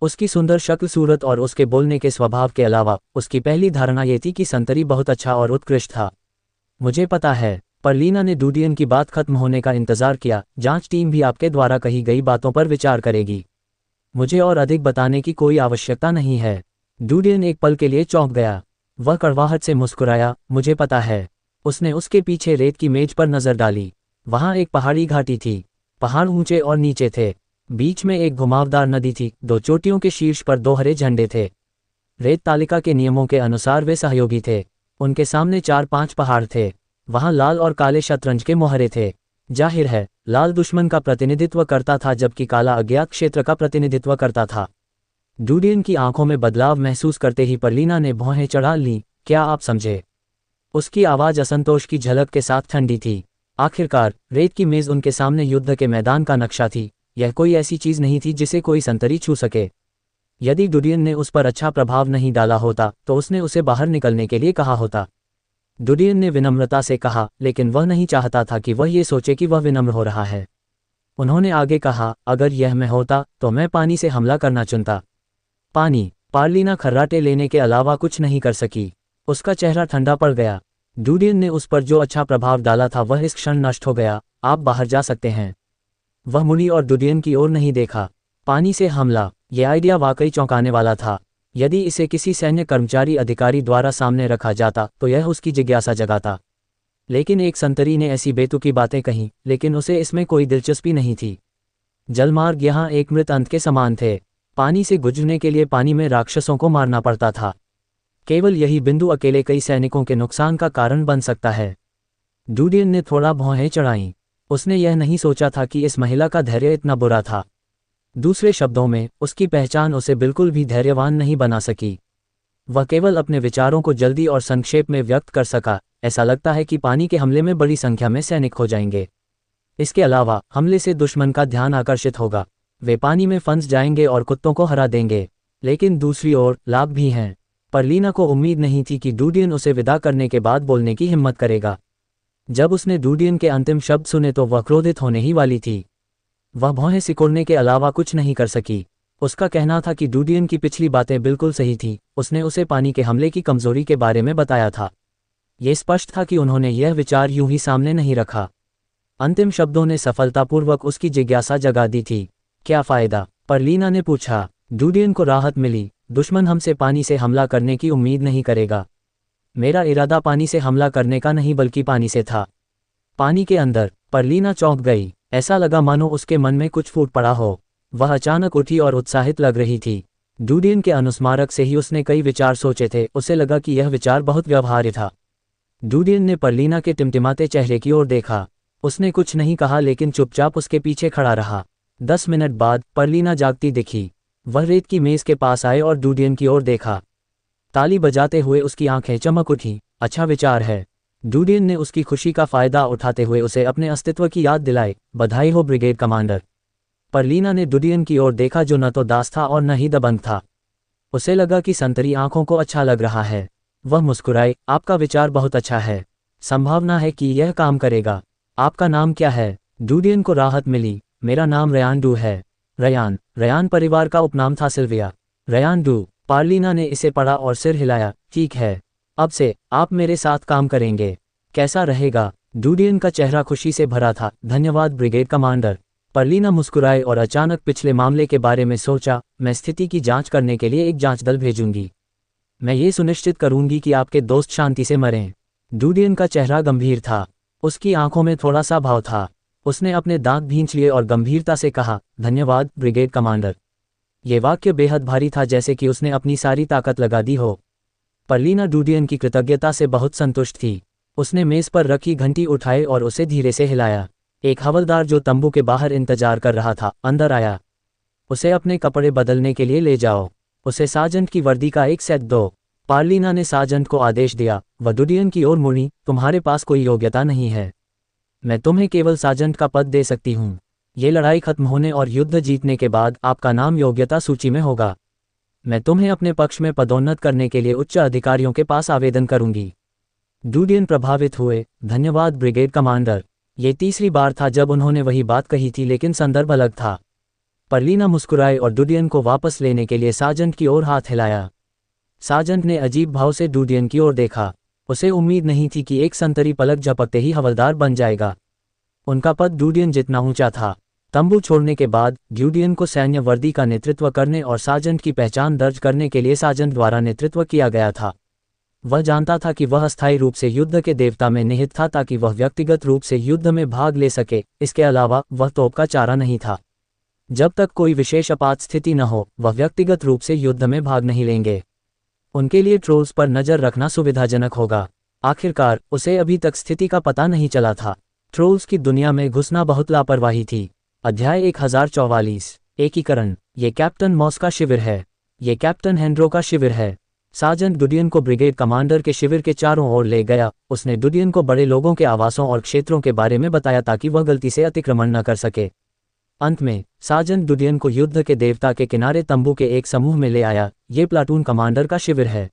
उसकी सुंदर शक्ल सूरत और उसके बोलने के स्वभाव के अलावा उसकी पहली धारणा ये थी कि संतरी बहुत अच्छा और उत्कृष्ट था। मुझे पता है। परलीना ने डुडियन की बात खत्म होने का इंतजार किया। जांच टीम भी आपके द्वारा कही गई बातों पर विचार करेगी। मुझे और अधिक बताने की कोई आवश्यकता नहीं है। डुडियन एक पल के लिए चौंक गया। वह कड़वाहट से मुस्कुराया, मुझे पता है। उसने उसके पीछे रेत की मेज पर नजर डाली। वहां एक पहाड़ी घाटी थी। पहाड़ ऊंचे और नीचे थे। बीच में एक घुमावदार नदी थी। 2 चोटियों के शीर्ष पर 2 हरे झंडे थे। रेत तालिका के नियमों के अनुसार वे सहयोगी थे। उनके सामने 4-5 पहाड़ थे। वहां लाल और काले शतरंज के मोहरे थे। जाहिर है, लाल दुश्मन का प्रतिनिधित्व करता था जबकि काला अज्ञात क्षेत्र का प्रतिनिधित्व करता था। डुडियन की आंखों में बदलाव महसूस करते ही परलीना ने भौहें चढ़ा लीं। क्या आप समझे? उसकी आवाज़ असंतोष की झलक के साथ ठंडी थी। आखिरकार रेत की मेज उनके सामने युद्ध के मैदान का नक्शा थी। यह कोई ऐसी चीज नहीं थी जिसे कोई संतरी छू सके। यदि डुडियन ने उस पर अच्छा प्रभाव नहीं डाला होता तो उसने उसे बाहर निकलने के लिए कहा होता। डुडियन ने विनम्रता से कहा, लेकिन वह नहीं चाहता था कि वह ये सोचे कि वह विनम्र हो रहा है। उन्होंने आगे कहा, अगर यह मैं होता तो मैं पानी से हमला करना चुनता। पानी? पार्लिना खर्राटे लेने के अलावा कुछ नहीं कर सकी। उसका चेहरा ठंडा पड़ गया। डुडियन ने उस पर जो अच्छा प्रभाव डाला था वह इस क्षण नष्ट हो गया। आप बाहर जा सकते हैं। वह मुड़ी और डुडियन की ओर नहीं देखा। पानी से हमला, यह आइडिया वाकई चौंकाने वाला था। यदि इसे किसी सैन्य कर्मचारी अधिकारी द्वारा सामने रखा जाता तो यह उसकी जिज्ञासा जगाता। लेकिन एक संतरी ने ऐसी बेतुकी बातें कहीं, लेकिन उसे इसमें कोई दिलचस्पी नहीं थी। जलमार्ग यहाँ एक मृत अंत के समान थे। पानी से गुजरने के लिए पानी में राक्षसों को मारना पड़ता था। केवल यही बिंदु अकेले कई सैनिकों के नुकसान का कारण बन सकता है। डुडियन ने थोड़ा भौहें चढ़ाईं। उसने यह नहीं सोचा था कि इस महिला का धैर्य इतना बुरा था। दूसरे शब्दों में, उसकी पहचान उसे बिल्कुल भी धैर्यवान नहीं बना सकी। वह केवल अपने विचारों को जल्दी और संक्षेप में व्यक्त कर सका। ऐसा लगता है कि पानी के हमले में बड़ी संख्या में सैनिक हो जाएंगे। इसके अलावा हमले से दुश्मन का ध्यान आकर्षित होगा। वे पानी में फंस जाएंगे और कुत्तों को हरा देंगे। लेकिन दूसरी ओर लाभ भी हैं। परलीना को उम्मीद नहीं थी कि डूडियन उसे विदा करने के बाद बोलने की हिम्मत करेगा। जब उसने डूडियन के अंतिम शब्द सुने तो वह क्रोधित होने ही वाली थी। वह भौहें सिकोड़ने के अलावा कुछ नहीं कर सकी। उसका कहना था कि डूडियन की पिछली बातें बिल्कुल सही थी, उसने उसे पानी के हमले की कमजोरी के बारे में बताया था। ये स्पष्ट था कि उन्होंने यह विचार यूं ही सामने नहीं रखा। अंतिम शब्दों ने सफलतापूर्वक उसकी जिज्ञासा जगा दी थी। क्या फायदा? परलीना ने पूछा। डूडियन को राहत मिली। दुश्मन हमसे पानी से हमला करने की उम्मीद नहीं करेगा। मेरा इरादा पानी से हमला करने का नहीं बल्कि पानी से था। पानी के अंदर? परलीना चौंक गई। ऐसा लगा मानो उसके मन में कुछ फूट पड़ा हो। वह अचानक उठी और उत्साहित लग रही थी। डूडियन के अनुस्मारक से ही उसने कई विचार सोचे थे, उसे लगा कि यह विचार बहुत व्यवहार्य था। डूडियन ने परलीना के टिमटिमाते चेहरे की ओर देखा। उसने कुछ नहीं कहा लेकिन चुपचाप उसके पीछे खड़ा रहा। 10 मिनट बाद परलीना जागती दिखी। वह रेत की मेज के पास आए और डूडियन की ओर देखा। ताली बजाते हुए उसकी आंखें चमक उठी। अच्छा विचार है। डूडियन ने उसकी खुशी का फायदा उठाते हुए उसे अपने अस्तित्व की याद दिलाई। बधाई हो ब्रिगेड कमांडर। परलीना ने डूडियन की ओर देखा जो न तो दास था और न ही दबंग था। उसे लगा कि संतरी आंखों को अच्छा लग रहा है। वह मुस्कुराई। आपका विचार बहुत अच्छा है। संभावना है कि यह काम करेगा। आपका नाम क्या है? डूडियन को राहत मिली। मेरा नाम रयान डू है। रयान परिवार का उपनाम था सिल्विया। Ryan do. परलीना ने इसे पढ़ा और सिर हिलाया। ठीक है, अब से आप मेरे साथ काम करेंगे। कैसा रहेगा? डूडियन का चेहरा खुशी से भरा था। धन्यवाद ब्रिगेड कमांडर। परलीना मुस्कुराए और अचानक पिछले मामले के बारे में सोचा। मैं स्थिति की जांच करने के लिए एक जांच दल भेजूंगी। मैं ये सुनिश्चित करूंगी कि आपके दोस्त शांति से मरें। डूडियन का चेहरा गंभीर था। उसकी आंखों में थोड़ा सा भाव था। उसने अपने दांत भींच लिए और गंभीरता से कहा, धन्यवाद ब्रिगेड कमांडर। ये वाक्य बेहद भारी था, जैसे कि उसने अपनी सारी ताकत लगा दी हो। परलीना डूडियन की कृतज्ञता से बहुत संतुष्ट थी। उसने मेज पर रखी घंटी उठाई और उसे धीरे से हिलाया। एक हवलदार जो तंबू के बाहर इंतजार कर रहा था अंदर आया। उसे अपने कपड़े बदलने के लिए ले जाओ। उसे सार्जेंट की वर्दी का एक सेट दो। परलीना ने सार्जेंट को आदेश दिया। वह डूडियन की ओर मुड़ी। तुम्हारे पास कोई योग्यता नहीं है। मैं तुम्हें केवल सार्जेंट का पद दे सकती हूँ। ये लड़ाई खत्म होने और युद्ध जीतने के बाद आपका नाम योग्यता सूची में होगा। मैं तुम्हें अपने पक्ष में पदोन्नत करने के लिए उच्च अधिकारियों के पास आवेदन करूंगी। डूडियन प्रभावित हुए। धन्यवाद ब्रिगेड कमांडर। ये तीसरी बार था जब उन्होंने वही बात कही थी, लेकिन संदर्भ अलग था। परलीना मुस्कुराए और डूडियन को वापस लेने के लिए सार्जेंट की ओर हाथ हिलाया। सार्जेंट ने अजीब भाव से डूडियन की ओर देखा। उसे उम्मीद नहीं थी कि एक संतरी पलक झपकते ही हवलदार बन जाएगा। उनका पद डूडियन जितना ऊंचा था। तंबू छोड़ने के बाद डूडियन को सैन्य वर्दी का नेतृत्व करने और सार्जेंट की पहचान दर्ज करने के लिए सार्जेंट द्वारा नेतृत्व किया गया था। वह जानता था कि वह अस्थायी रूप से युद्ध के देवता में निहित था ताकि वह व्यक्तिगत रूप से युद्ध में भाग ले सके। इसके अलावा वह तोप का चारा नहीं था। जब तक कोई विशेष आपात स्थिति न हो, वह व्यक्तिगत रूप से युद्ध में भाग नहीं लेंगे। उनके लिए ट्रोल्स पर नजर रखना सुविधाजनक होगा। आखिरकार उसे अभी तक स्थिति का पता नहीं चला था। ट्रोल्स की दुनिया में घुसना बहुत लापरवाही थी। अध्याय 1044। एकीकरण। ये कैप्टन मॉस का शिविर है। ये कैप्टन हेंड्रो का शिविर है। सार्जेंट डूडियन को ब्रिगेड कमांडर के शिविर के चारों ओर ले गया। उसने डूडियन को बड़े लोगों के आवासों और क्षेत्रों के बारे में बताया ताकि वह गलती से अतिक्रमण न कर सके। अंत में सार्जेंट डूडियन को युद्ध के देवता के किनारे तंबू के एक समूह में ले आया। ये प्लाटून कमांडर का शिविर है।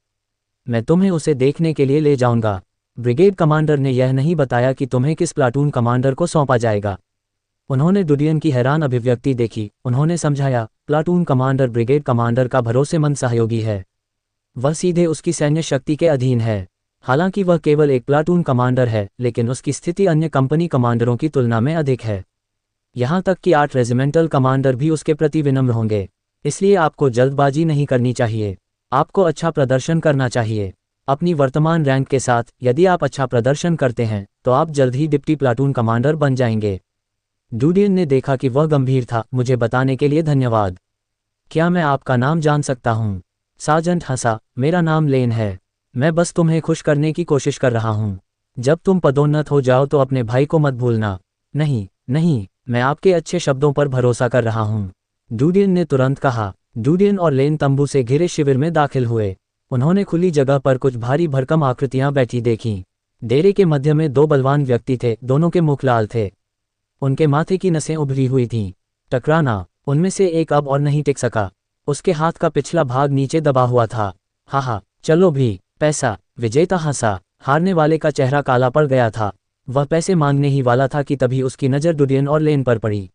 मैं तुम्हें उसे देखने के लिए ले जाऊंगा। ब्रिगेड कमांडर ने यह नहीं बताया कि तुम्हें किस प्लाटून कमांडर को सौंपा जाएगा। उन्होंने डूडियन की हैरान अभिव्यक्ति देखी। उन्होंने समझाया, प्लाटून कमांडर ब्रिगेड कमांडर का भरोसेमंद सहयोगी है। वह सीधे उसकी सैन्य शक्ति के अधीन है। हालांकि वह केवल एक प्लाटून कमांडर है, लेकिन उसकी स्थिति अन्य कंपनी कमांडरों की तुलना में अधिक है। यहाँ तक कि 8 रेजिमेंटल कमांडर भी उसके प्रति विनम्र होंगे। इसलिए आपको जल्दबाजी नहीं करनी चाहिए। आपको अच्छा प्रदर्शन करना चाहिए। अपनी वर्तमान रैंक के साथ यदि आप अच्छा प्रदर्शन करते हैं तो आप जल्द ही डिप्टी प्लाटून कमांडर बन जाएंगे। डूडियन ने देखा कि वह गंभीर था। मुझे बताने के लिए धन्यवाद। क्या मैं आपका नाम जान सकता हूँ? सार्जेंट हंसा। मेरा नाम लेन है। मैं बस तुम्हें खुश करने की कोशिश कर रहा हूँ। जब तुम पदोन्नत हो जाओ तो अपने भाई को मत भूलना। नहीं नहीं, मैं आपके अच्छे शब्दों पर भरोसा कर रहा हूँ, डूडियन ने तुरंत कहा। डूडियन और लेन तंबू से घिरे शिविर में दाखिल हुए। उन्होंने खुली जगह पर कुछ भारी भरकम आकृतियां बैठी देखीं। डेरे के मध्य में 2 बलवान व्यक्ति थे। दोनों के मुख लाल थे। उनके माथे की नसें उभरी हुई थीं। टकराना। उनमें से एक अब और नहीं टिक सका। उसके हाथ का पिछला भाग नीचे दबा हुआ था। हाँ, चलो भी, पैसा। विजेता हंसा। हारने वाले का चेहरा काला पड़ गया था। वह पैसे मांगने ही वाला था कि तभी उसकी नज़र डुडियन और लेन पर पड़ी।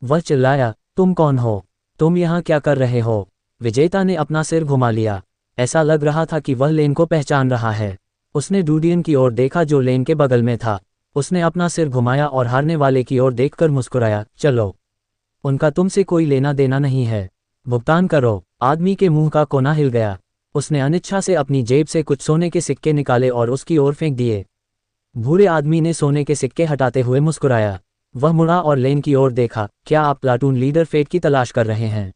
वह चिल्लाया, तुम कौन हो? तुम यहाँ क्या कर रहे हो? विजेता ने अपना सिर घुमा लिया। ऐसा लग रहा था कि वह लेन को पहचान रहा है। उसने डुडियन की ओर देखा जो लेन के बगल में था। उसने अपना सिर घुमाया और हारने वाले की ओर देखकर मुस्कुराया, चलो, उनका तुमसे कोई लेना देना नहीं है, भुगतान करो। आदमी के मुंह का कोना हिल गया। उसने अनिच्छा से अपनी जेब से कुछ सोने के सिक्के निकाले और उसकी ओर फेंक दिए। भूरे आदमी ने सोने के सिक्के हटाते हुए मुस्कुराया। वह मुड़ा और लेन की ओर देखा, क्या आप प्लाटून लीडर फेट की तलाश कर रहे हैं?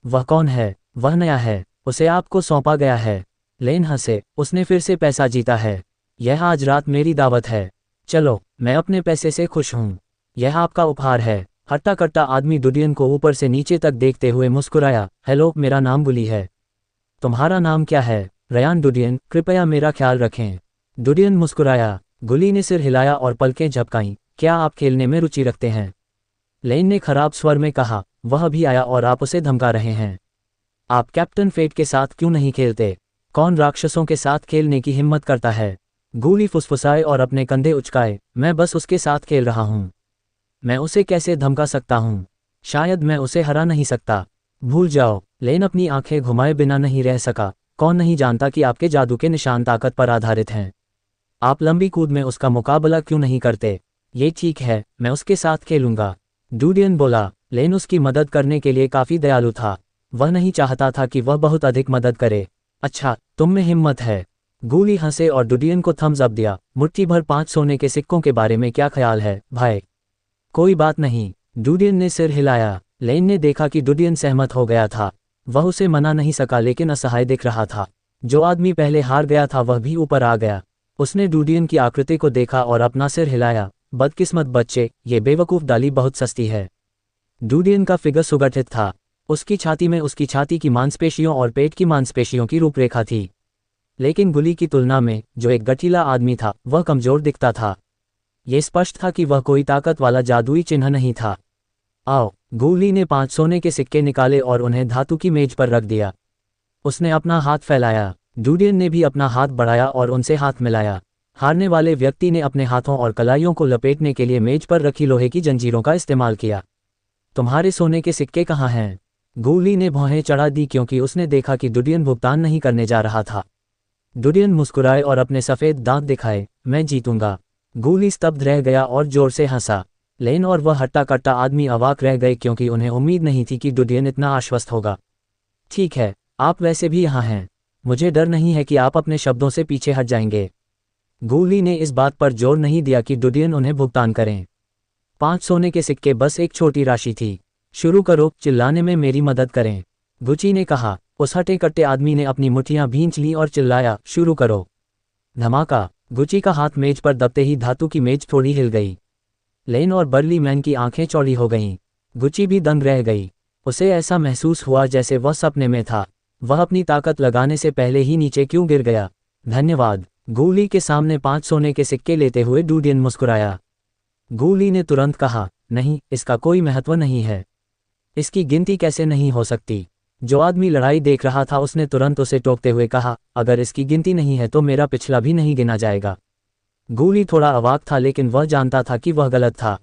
वह कौन है? वह नया है, उसे आपको सौंपा गया है। लेन हंसे, उसने फिर से पैसा जीता है। यह आज रात मेरी दावत है। चलो, मैं अपने पैसे से खुश हूँ। यह आपका उपहार है। हट्टा कट्टा आदमी डुडियन को ऊपर से नीचे तक देखते हुए मुस्कुराया, हेलो, मेरा नाम गुली है। तुम्हारा नाम क्या है? रयान डुडियन, कृपया मेरा ख्याल रखें। डुडियन मुस्कुराया। गुली ने सिर हिलाया और पलकें झपकाईं, क्या आप खेलने में रुचि रखते हैं? लेन ने खराब स्वर में कहा, वह भी आया और आप उसे धमका रहे हैं। आप कैप्टन फेट के साथ क्यों नहीं खेलते? कौन राक्षसों के साथ खेलने की हिम्मत करता है? गुली फुसफुसाए और अपने कंधे उचकाए, मैं बस उसके साथ खेल रहा हूँ। मैं उसे कैसे धमका सकता हूँ? शायद मैं उसे हरा नहीं सकता। भूल जाओ। लेन अपनी आंखें घुमाए बिना नहीं रह सका। कौन नहीं जानता कि आपके जादू के निशान ताकत पर आधारित हैं। आप लंबी कूद में उसका मुकाबला क्यों नहीं करते? ये ठीक है, मैं उसके साथ खेलूंगा। डुडियन बोला। लेन उसकी मदद करने के लिए काफी दयालु था। वह नहीं चाहता था कि वह बहुत अधिक मदद करे। अच्छा, तुम में हिम्मत है। गुली हंसे और डुडियन को थम्स अप दिया। मुट्ठी भर 5 सोने के सिक्कों के बारे में क्या ख्याल है, भाई? कोई बात नहीं। डुडियन ने सिर हिलाया। लेन ने देखा कि डुडियन सहमत हो गया था। वह उसे मना नहीं सका लेकिन असहाय दिख रहा था। जो आदमी पहले हार गया था वह भी ऊपर आ गया। उसने डुडियन की आकृति को देखा और अपना सिर हिलाया, बदकिस्मत बच्चे, ये बेवकूफ़ डाली बहुत सस्ती है। डुडियन का फिगर सुगठित था। उसकी छाती में उसकी छाती की मांसपेशियों और पेट की मांसपेशियों की रूपरेखा थी। लेकिन गुली की तुलना में, जो एक गठीला आदमी था, वह कमजोर दिखता था। ये स्पष्ट था कि वह कोई ताकत वाला जादुई चिन्ह नहीं था। आओ। गुली ने 5 सोने के सिक्के निकाले और उन्हें धातु की मेज पर रख दिया। उसने अपना हाथ फैलाया। डुडियन ने भी अपना हाथ बढ़ाया और उनसे हाथ मिलाया। हारने वाले व्यक्ति ने अपने हाथों और कलाइयों को लपेटने के लिए मेज पर रखी लोहे की जंजीरों का इस्तेमाल किया। तुम्हारे सोने के सिक्के कहाँ हैं? गुली ने भौहें चढ़ा दी क्योंकि उसने देखा कि डुडियन भुगतान नहीं करने जा रहा था। डुडियन मुस्कुराए और अपने सफ़ेद दांत दिखाए, मैं जीतूंगा। गुली स्तब्ध रह गया और जोर से हंसा। लेन और वह हट्टा कट्टा आदमी अवाक रह गए क्योंकि उन्हें उम्मीद नहीं थी कि डुडियन इतना आश्वस्त होगा। ठीक है, आप वैसे भी यहाँ हैं। मुझे डर नहीं है कि आप अपने शब्दों से पीछे हट जाएंगे। गुली ने इस बात पर जोर नहीं दिया कि डुडियन उन्हें भुगतान करें। 5 सोने के सिक्के बस एक छोटी राशि थी। शुरू करो, चिल्लाने में मेरी मदद करें। गुची ने कहा। उस हटे कट्टे आदमी ने अपनी मुट्ठियां भींच लीं और चिल्लाया, शुरू करो। धमाका। गुची का हाथ मेज पर दबते ही धातु की मेज थोड़ी हिल गई। लेन और बर्ली मैन की आंखें चौड़ी हो गईं। गुची भी दंग रह गई। उसे ऐसा महसूस हुआ जैसे वह सपने में था। वह अपनी ताकत लगाने से पहले ही नीचे क्यों गिर गया। धन्यवाद। गुली के सामने 5 सोने के सिक्के लेते हुए डुडियन मुस्कुराया। गुली ने तुरंत कहा, नहीं, इसका कोई महत्व नहीं है। इसकी गिनती कैसे नहीं हो सकती? जो आदमी लड़ाई देख रहा था उसने तुरंत उसे टोकते हुए कहा, अगर इसकी गिनती नहीं है तो मेरा पिछला भी नहीं गिना जाएगा। गुली थोड़ा अवाक था लेकिन वह जानता था कि वह गलत था।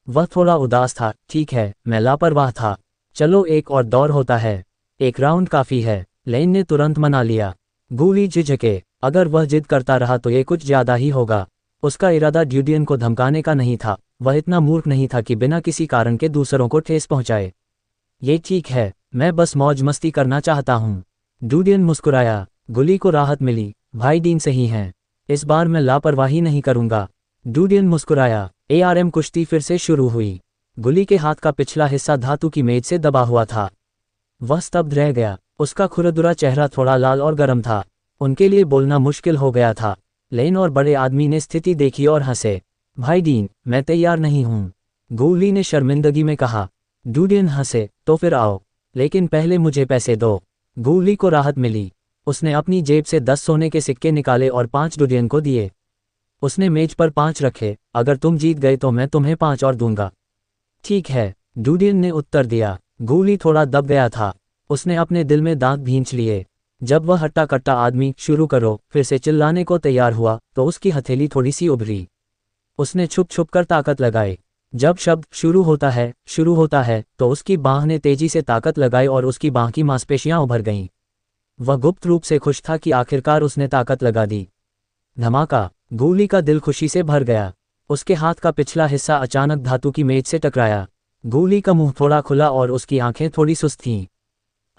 वह थोड़ा उदास था। ठीक है, मैं लापरवाह था। चलो एक और दौर होता है। एक राउंड काफ़ी है। लेन ने तुरंत मना लिया। गुली झिझके। अगर वह जिद करता रहा तो ये कुछ ज़्यादा ही होगा। उसका इरादा डुडियन को धमकाने का नहीं था। वह इतना मूर्ख नहीं था कि बिना किसी कारण के दूसरों को ठेस पहुंचाए। ये ठीक है, मैं बस मौज मस्ती करना चाहता हूँ। डुडियन मुस्कुराया। गुली को राहत मिली। भाई डीन सही हैं। इस बार मैं लापरवाही नहीं करूंगा। डुडियन मुस्कुराया। एआरएम कुश्ती फिर से शुरू हुई। गुली के हाथ का पिछला हिस्सा धातु की मेज से दबा हुआ था। वह स्तब्ध रह गया। उसका खुरदुरा चेहरा थोड़ा लाल और गर्म था। उनके लिए बोलना मुश्किल हो गया था। लेन और बड़े आदमी ने स्थिति देखी और हंसे। भाई डीन, मैं तैयार नहीं हूं। गुली ने शर्मिंदगी में कहा। डुडियन हंसे, तो फिर आओ, लेकिन पहले मुझे पैसे दो। गुली को राहत मिली। उसने अपनी जेब से 10 सोने के सिक्के निकाले और 5 डुडियन को दिए। उसने मेज पर 5 रखे। अगर तुम जीत गए तो मैं तुम्हें 5 और दूंगा। ठीक है। डूडियन ने उत्तर दिया। गूली थोड़ा दब गया था। उसने अपने दिल में दांत भींच लिए। जब वह हट्टा कट्टा आदमी शुरू करो फिर से चिल्लाने को तैयार हुआ तो उसकी हथेली थोड़ी सी उभरी। उसने छुप छुप कर ताकत लगाई। जब शब्द शुरू होता है तो उसकी बांह ने तेजी से ताकत लगाई और उसकी बांह की मांसपेशियां उभर गईं। वह गुप्त रूप से खुश था कि आखिरकार उसने ताकत लगा दी। धमाका! गूली का दिल खुशी से भर गया। उसके हाथ का पिछला हिस्सा अचानक धातु की मेज से टकराया। गूली का मुंह थोड़ा खुला और उसकी आंखें थोड़ी सुस्त थीं।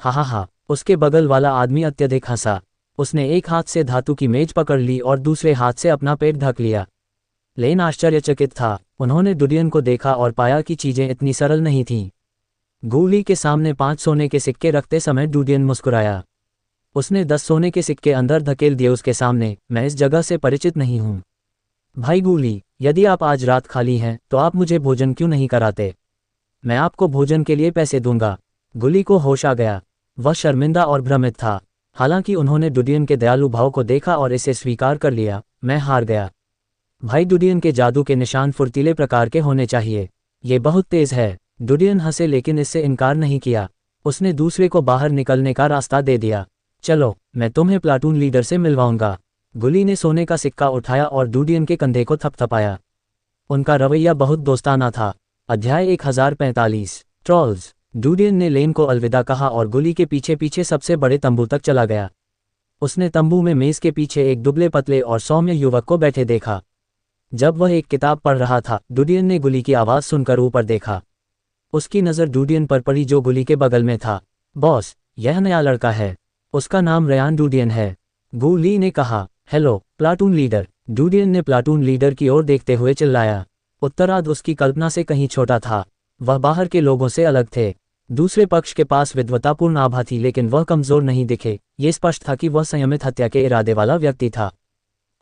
हा। उसके बगल वाला आदमी अत्यधिक हंसा। उसने एक हाथ से धातु की मेज पकड़ ली और दूसरे हाथ से अपना पेट ढक लिया। लेन आश्चर्यचकित था। उन्होंने डूडियन को देखा और पाया कि चीजें इतनी सरल नहीं थीं। गूली के सामने 5 सोने के सिक्के रखते समय डूडियन मुस्कुराया। उसने 10 सोने के सिक्के अंदर धकेल दिए उसके सामने। मैं इस जगह से परिचित नहीं हूँ। भाई गूली, यदि आप आज रात खाली हैं तो आप मुझे भोजन क्यों नहीं कराते? मैं आपको भोजन के लिए पैसे दूंगा। गूली को होश आ गया। वह शर्मिंदा और भ्रमित था। हालांकि उन्होंने डूडियन के दयालु भाव को देखा और इसे स्वीकार कर लिया। मैं हार गया। भाई, डूडियन के जादू के निशान फुर्तीले प्रकार के होने चाहिए। ये बहुत तेज है। डूडियन हंसे लेकिन इससे इनकार नहीं किया। उसने दूसरे को बाहर निकलने का रास्ता दे दिया। चलो, मैं तुम्हें प्लाटून लीडर से मिलवाऊंगा। गूली ने सोने का सिक्का उठाया और डूडियन के कंधे को थपथपाया। उनका रवैया बहुत दोस्ताना था। अध्याय 1045 ट्रॉल्स। डूडियन ने लेन को अलविदा कहा और गूली के पीछे पीछे सबसे बड़े तंबू तक चला गया। उसने तंबू में मेज के पीछे एक दुबले पतले और सौम्य युवक को बैठे देखा। जब वह एक किताब पढ़ रहा था, डूडियन ने गूली की आवाज़ सुनकर ऊपर देखा। उसकी नज़र डूडियन पर पड़ी जो गूली के बगल में था। बॉस, यह नया लड़का है। उसका नाम रयान डूडियन है। गूली ने कहा। Hello platoon leader. डूडियन ने प्लाटून लीडर की ओर देखते हुए चिल्लाया। उत्तरार्ध उसकी कल्पना से कहीं छोटा था। वह बाहर के लोगों से अलग थे। दूसरे पक्ष के पास विद्वतापूर्ण आभा थी लेकिन वह कमज़ोर नहीं दिखे। ये स्पष्ट था कि वह संयमित हत्या के इरादे वाला व्यक्ति था।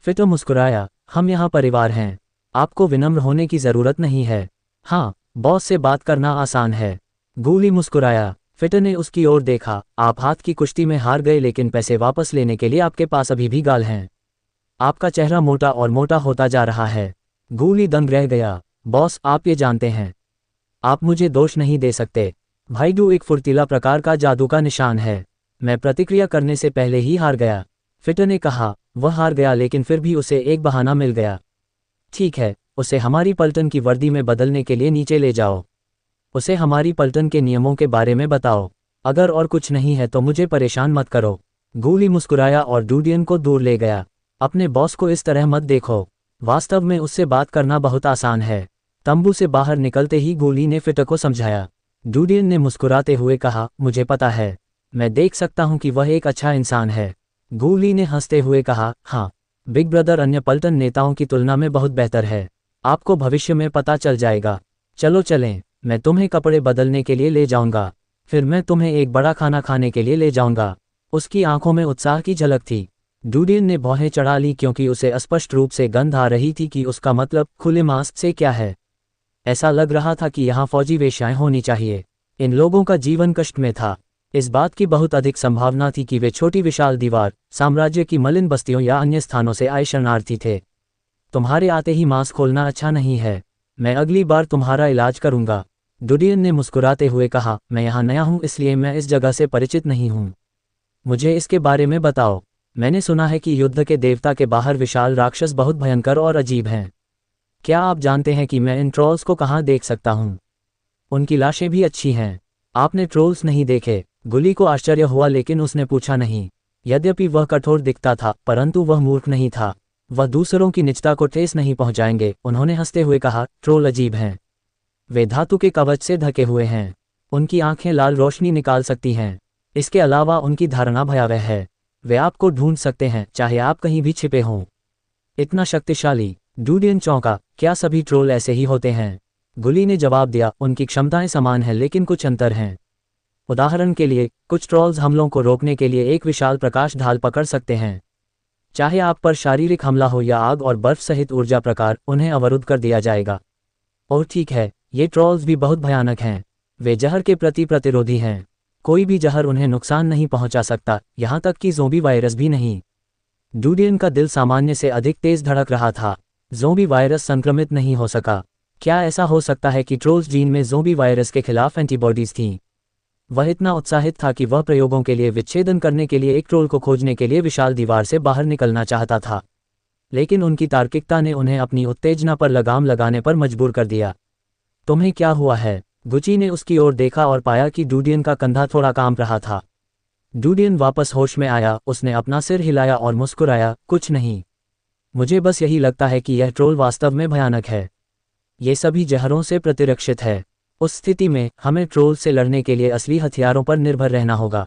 फिटो मुस्कुराया। हम यहाँ परिवार हैं। आपको विनम्र होने की ज़रूरत नहीं है। हाँ, बॉस से बात करना आसान है। गूली मुस्कुराया। फिटो ने उसकी ओर देखा। आप हाथ की कुश्ती में हार गए लेकिन पैसे वापस लेने के लिए आपके पास अभी भी गाल हैं। आपका चेहरा मोटा और मोटा होता जा रहा है। गूली दंग रह गया। बॉस, आप ये जानते हैं। आप मुझे दोष नहीं दे सकते। भाईडू एक फुर्तीला प्रकार का जादू का निशान है। मैं प्रतिक्रिया करने से पहले ही हार गया। फिटो ने कहा। वह हार गया लेकिन फिर भी उसे एक बहाना मिल गया। ठीक है, उसे हमारी पलटन की वर्दी में बदलने के लिए नीचे ले जाओ। उसे हमारी पलटन के नियमों के बारे में बताओ। अगर और कुछ नहीं है तो मुझे परेशान मत करो। गूली मुस्कुराया और डूडियन को दूर ले गया। अपने बॉस को इस तरह मत देखो। वास्तव में उससे बात करना बहुत आसान है। तंबू से बाहर निकलते ही गूली ने फिटो को समझाया। डूडियन ने मुस्कुराते हुए कहा, मुझे पता है। मैं देख सकता हूं कि वह एक अच्छा इंसान है। गूली ने हंसते हुए कहा, हाँ, बिग ब्रदर अन्य पलटन नेताओं की तुलना में बहुत बेहतर है। आपको भविष्य में पता चल जाएगा। चलो चलें, मैं तुम्हें कपड़े बदलने के लिए ले जाऊंगा। फिर मैं तुम्हें एक बड़ा खाना खाने के लिए ले जाऊंगा। उसकी आंखों में उत्साह की झलक थी। डूडियन ने भौहें चढ़ा ली क्योंकि उसे स्पष्ट रूप से गंध आ रही थी कि उसका मतलब खुले मांस से क्या है। ऐसा लग रहा था कि यहाँ फौजी वेश्याएं होनी चाहिए। इन लोगों का जीवन कष्ट में था। इस बात की बहुत अधिक संभावना थी कि वे छोटी विशाल दीवार, साम्राज्य की मलिन बस्तियों या अन्य स्थानों से आए शरणार्थी थे। तुम्हारे आते ही मांस खोलना अच्छा नहीं है। मैं अगली बार तुम्हारा इलाज करूंगा। डूडियन ने मुस्कुराते हुए कहा, मैं यहाँ नया हूँ इसलिए मैं इस जगह से परिचित नहीं हूँ। मुझे इसके बारे में बताओ। मैंने सुना है कि युद्ध के देवता के बाहर विशाल राक्षस बहुत भयंकर और अजीब हैं। क्या आप जानते हैं कि मैं इन ट्रोल्स को कहाँ देख सकता हूँ? उनकी लाशें भी अच्छी हैं। आपने ट्रोल्स नहीं देखे? गूली को आश्चर्य हुआ लेकिन उसने पूछा नहीं। यद्यपि वह कठोर दिखता था परंतु वह मूर्ख नहीं था। वह दूसरों की निजता को ठेस नहीं पहुंचाएंगे। उन्होंने हंसते हुए कहा, ट्रोल अजीब हैं। वे धातु के कवच से ढके हुए हैं। उनकी आंखें लाल रोशनी निकाल सकती हैं। इसके अलावा उनकी धारणा भयावह है। वे आपको ढूंढ सकते हैं चाहे आप कहीं भी छिपे हों। इतना शक्तिशाली? डूडियन चौंका। क्या सभी ट्रोल ऐसे ही होते हैं? गूली ने जवाब दिया, उनकी क्षमताएं समान हैं लेकिन कुछ अंतर हैं। उदाहरण के लिए, कुछ ट्रोल्स हमलों को रोकने के लिए एक विशाल प्रकाश ढाल पकड़ सकते हैं। चाहे आप पर शारीरिक हमला हो या आग और बर्फ सहित ऊर्जा प्रकार, उन्हें अवरुद्ध कर दिया जाएगा। और ठीक है, ये ट्रोल्स भी बहुत भयानक हैं। वे जहर के प्रति प्रतिरोधी हैं। कोई भी जहर उन्हें नुकसान नहीं पहुंचा सकता, यहाँ तक कि ज़ोंबी वायरस भी नहीं। डूडियन का दिल सामान्य से अधिक तेज धड़क रहा था। ज़ोंबी वायरस संक्रमित नहीं हो सका। क्या ऐसा हो सकता है कि ट्रोल्स जीन में ज़ोंबी वायरस के खिलाफ एंटीबॉडीज़ थीं? वह इतना उत्साहित था कि वह प्रयोगों के लिए विच्छेदन करने के लिए एक ट्रोल को खोजने के लिए विशाल दीवार से बाहर निकलना चाहता था। लेकिन उनकी तार्किकता ने उन्हें अपनी उत्तेजना पर लगाम लगाने पर मजबूर कर दिया। तुम्हें क्या हुआ है? गुची ने उसकी ओर देखा और पाया कि डूडियन का कंधा थोड़ा कांप रहा था। डूडियन वापस होश में आया, उसने अपना सिर हिलाया और मुस्कुराया, कुछ नहीं। मुझे बस यही लगता है कि यह ट्रोल वास्तव में भयानक है। ये सभी जहरों से प्रतिरक्षित है। उस स्थिति में हमें ट्रोल से लड़ने के लिए असली हथियारों पर निर्भर रहना होगा।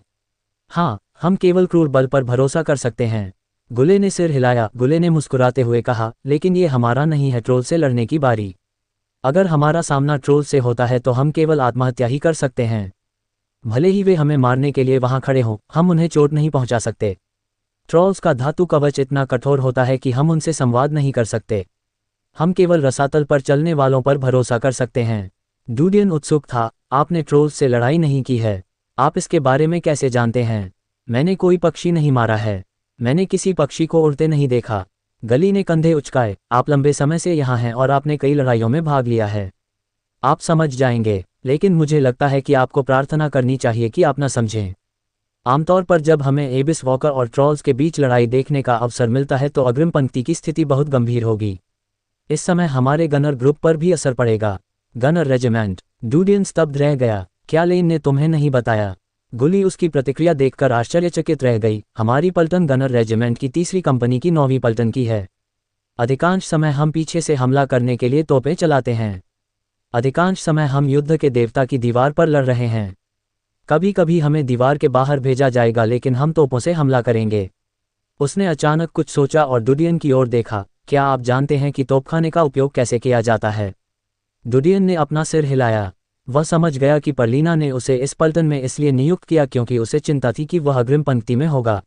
हाँ, हम केवल क्रूर बल पर भरोसा कर सकते हैं। गुले ने सिर हिलाया। गुले ने मुस्कुराते हुए कहा, लेकिन ये हमारा नहीं है ट्रोल से लड़ने की बारी। अगर हमारा सामना ट्रोल से होता है तो हम केवल आत्महत्या ही कर सकते हैं। भले ही वे हमें मारने के लिए वहां खड़े हों, हम उन्हें चोट नहीं पहुंचा सकते। ट्रोल्स का धातु कवच इतना कठोर होता है कि हम उनसे संवाद नहीं कर सकते। हम केवल रसातल पर चलने वालों पर भरोसा कर सकते हैं। डूडियन उत्सुक था। आपने ट्रोल्स से लड़ाई नहीं की है। आप इसके बारे में कैसे जानते हैं? मैंने कोई पक्षी नहीं मारा है। मैंने किसी पक्षी को उड़ते नहीं देखा। गली ने कंधे उचकाए। आप लंबे समय से यहाँ हैं और आपने कई लड़ाइयों में भाग लिया है। आप समझ जाएंगे, लेकिन मुझे लगता है कि आपको प्रार्थना करनी चाहिए कि आप न समझें। आमतौर पर जब हमें एबिस वॉकर और ट्रोल्स के बीच लड़ाई देखने का अवसर मिलता है तो अग्रिम पंक्ति की स्थिति बहुत गंभीर होगी। इस समय हमारे गनर ग्रुप पर भी असर पड़ेगा। Gunner regiment. डूडियन स्तब्ध रह गया। क्या लेन ने तुम्हें नहीं बताया? गुली उसकी प्रतिक्रिया देखकर आश्चर्यचकित रह गई। हमारी पल्टन गनर रेजिमेंट की तीसरी कंपनी की 9वीं पल्टन की है। अधिकांश समय हम पीछे से हमला करने के लिए तोपें चलाते हैं। अधिकांश समय हम युद्ध के देवता की दीवार पर लड़ रहे हैं। कभी कभी हमें दीवार के बाहर भेजा जाएगा, लेकिन हम तोपों से हमला करेंगे। उसने अचानक कुछ सोचा और डूडियन की ओर देखा। क्या आप जानते हैं कि तोपखाने का उपयोग कैसे किया जाता है? डूडियन ने अपना सिर हिलाया। वह समझ गया कि पर्लिना ने उसे इस पल्टन में इसलिए नियुक्त किया क्योंकि उसे चिंता थी कि वह अग्रिम पंक्ति में होगा।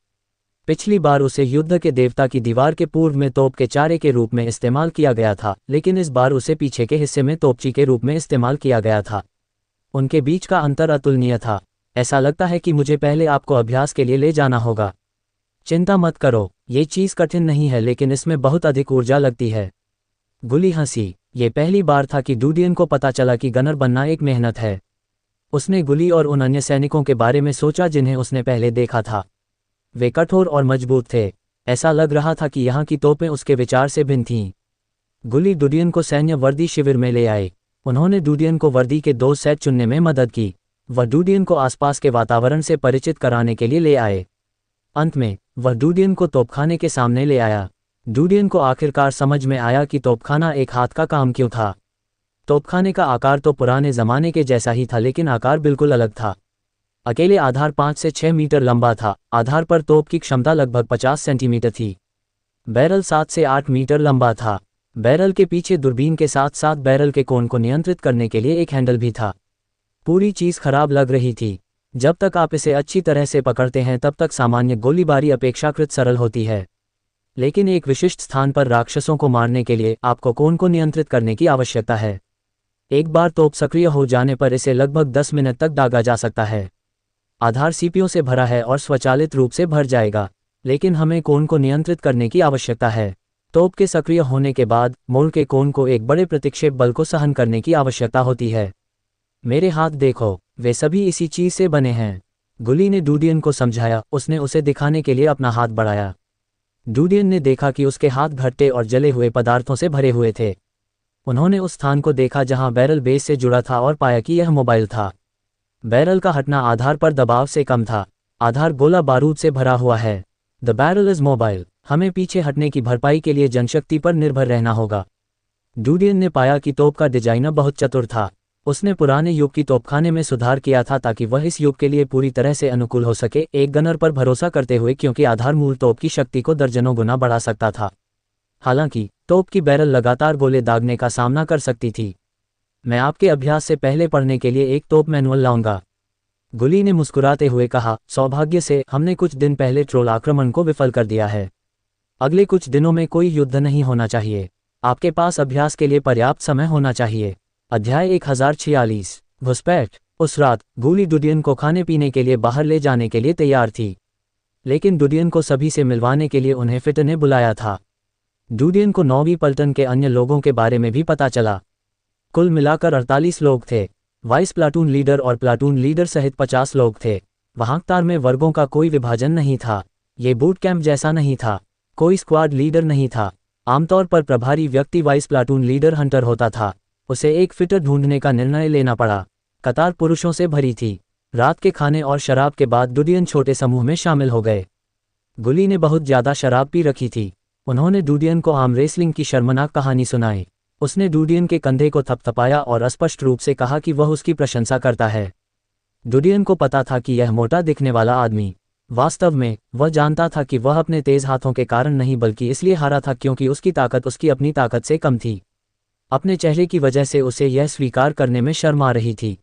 पिछली बार उसे युद्ध के देवता की दीवार के पूर्व में तोप के चारे के रूप में इस्तेमाल किया गया था, लेकिन इस बार उसे पीछे के हिस्से में तोपची के रूप में इस्तेमाल किया गया था। उनके बीच का अंतर अतुलनीय था। ऐसा लगता है कि मुझे पहले आपको अभ्यास के लिए ले जाना होगा। चिंता मत करो, ये चीज़ कठिन नहीं है, लेकिन इसमें बहुत अधिक ऊर्जा लगती है। गुली हंसी। ये पहली बार था कि डूडियन को पता चला कि गनर बनना एक मेहनत है। उसने गुली और उन अन्य सैनिकों के बारे में सोचा जिन्हें उसने पहले देखा था। वे कठोर और मजबूत थे। ऐसा लग रहा था कि यहाँ की तोपें उसके विचार से भिन्न थीं। गुली डूडियन को सैन्य वर्दी शिविर में ले आए। उन्होंने डूडियन को वर्दी के 2 सेट चुनने में मदद की। वह डूडियन को आसपास के वातावरण से परिचित कराने के लिए ले आए। अंत में वह डूडियन को तोपखाने के सामने ले आया। डूडियन को आखिरकार समझ में आया कि तोपखाना एक हाथ का काम क्यों था। तोपखाने का आकार तो पुराने ज़माने के जैसा ही था, लेकिन आकार बिल्कुल अलग था। अकेले आधार 5 से 6 मीटर लंबा था। आधार पर तोप की क्षमता लगभग 50 सेंटीमीटर थी। बैरल 7 से 8 मीटर लंबा था। बैरल के पीछे दूरबीन के साथ साथ बैरल के कोण को नियंत्रित करने के लिए एक हैंडल भी था। पूरी चीज़ खराब लग रही थी। जब तक आप इसे अच्छी तरह से पकड़ते हैं तब तक सामान्य गोलीबारी अपेक्षाकृत सरल होती है, लेकिन एक विशिष्ट स्थान पर राक्षसों को मारने के लिए आपको कोण को नियंत्रित करने की आवश्यकता है। एक बार तोप सक्रिय हो जाने पर इसे लगभग 10 मिनट तक दागा जा सकता है। आधार सीपीयू से भरा है और स्वचालित रूप से भर जाएगा, लेकिन हमें कोण को नियंत्रित करने की आवश्यकता है। तोप के सक्रिय होने के बाद मोड़ के कोण को एक बड़े प्रतिक्षेप बल को सहन करने की आवश्यकता होती है। मेरे हाथ देखो, वे सभी इसी चीज़ से बने हैं। गुली ने डूडियन को समझाया। उसने उसे दिखाने के लिए अपना हाथ बढ़ाया। डूडियन ने देखा कि उसके हाथ भट्टे और जले हुए पदार्थों से भरे हुए थे। उन्होंने उस स्थान को देखा जहां बैरल बेस से जुड़ा था और पाया कि यह मोबाइल था। बैरल का हटना आधार पर दबाव से कम था। आधार गोला बारूद से भरा हुआ है। The barrel is mobile. हमें पीछे हटने की भरपाई के लिए जनशक्ति पर निर्भर रहना होगा। डूडियन ने पाया कि तोप का डिजाइनर बहुत चतुर था। उसने पुराने युग की तोपखाने में सुधार किया था ताकि वह इस युग के लिए पूरी तरह से अनुकूल हो सके, एक गनर पर भरोसा करते हुए, क्योंकि आधार मूल तोप की शक्ति को दर्जनों गुना बढ़ा सकता था। हालांकि तोप की बैरल लगातार गोले दागने का सामना कर सकती थी। मैं आपके अभ्यास से पहले पढ़ने के लिए एक तोप मैनुअल लाऊंगा। गुली ने मुस्कुराते हुए कहा, सौभाग्य से हमने कुछ दिन पहले ट्रोल आक्रमण को विफल कर दिया है। अगले कुछ दिनों में कोई युद्ध नहीं होना चाहिए। आपके पास अभ्यास के लिए पर्याप्त समय होना चाहिए। अध्याय 1046। घुसपैठ। उस रात गुली डूडियन को खाने पीने के लिए बाहर ले जाने के लिए तैयार थी, लेकिन डूडियन को सभी से मिलवाने के लिए उन्हें फिट ने बुलाया था। डूडियन को 9वीं पल्टन के अन्य लोगों के बारे में भी पता चला। कुल मिलाकर 48 लोग थे। वाइस प्लाटून लीडर और प्लाटून लीडर सहित 50 लोग थे। वहाँ कतार में वर्गों का कोई विभाजन नहीं था। ये बूट कैंप जैसा नहीं था। कोई स्क्वाड लीडर नहीं था। आमतौर पर प्रभारी व्यक्ति वाइस प्लाटून लीडर हंटर होता था। उसे एक फिटर ढूंढने का निर्णय लेना पड़ा। कतार पुरुषों से भरी थी। रात के खाने और शराब के बाद डुडियन छोटे समूह में शामिल हो गए। गुली ने बहुत ज़्यादा शराब पी रखी थी। उन्होंने डुडियन को आर्म रेसलिंग की शर्मनाक कहानी सुनाई। उसने डुडियन के कंधे को थपथपाया और स्पष्ट रूप से कहा कि वह उसकी प्रशंसा करता है। डुडियन को पता था कि यह मोटा दिखने वाला आदमी, वास्तव में वह जानता था कि वह अपने तेज हाथों के कारण नहीं बल्कि इसलिए हारा था क्योंकि उसकी ताकत उसकी अपनी ताकत से कम थी। अपने चेहरे की वजह से उसे यह स्वीकार करने में शर्म आ रही थी।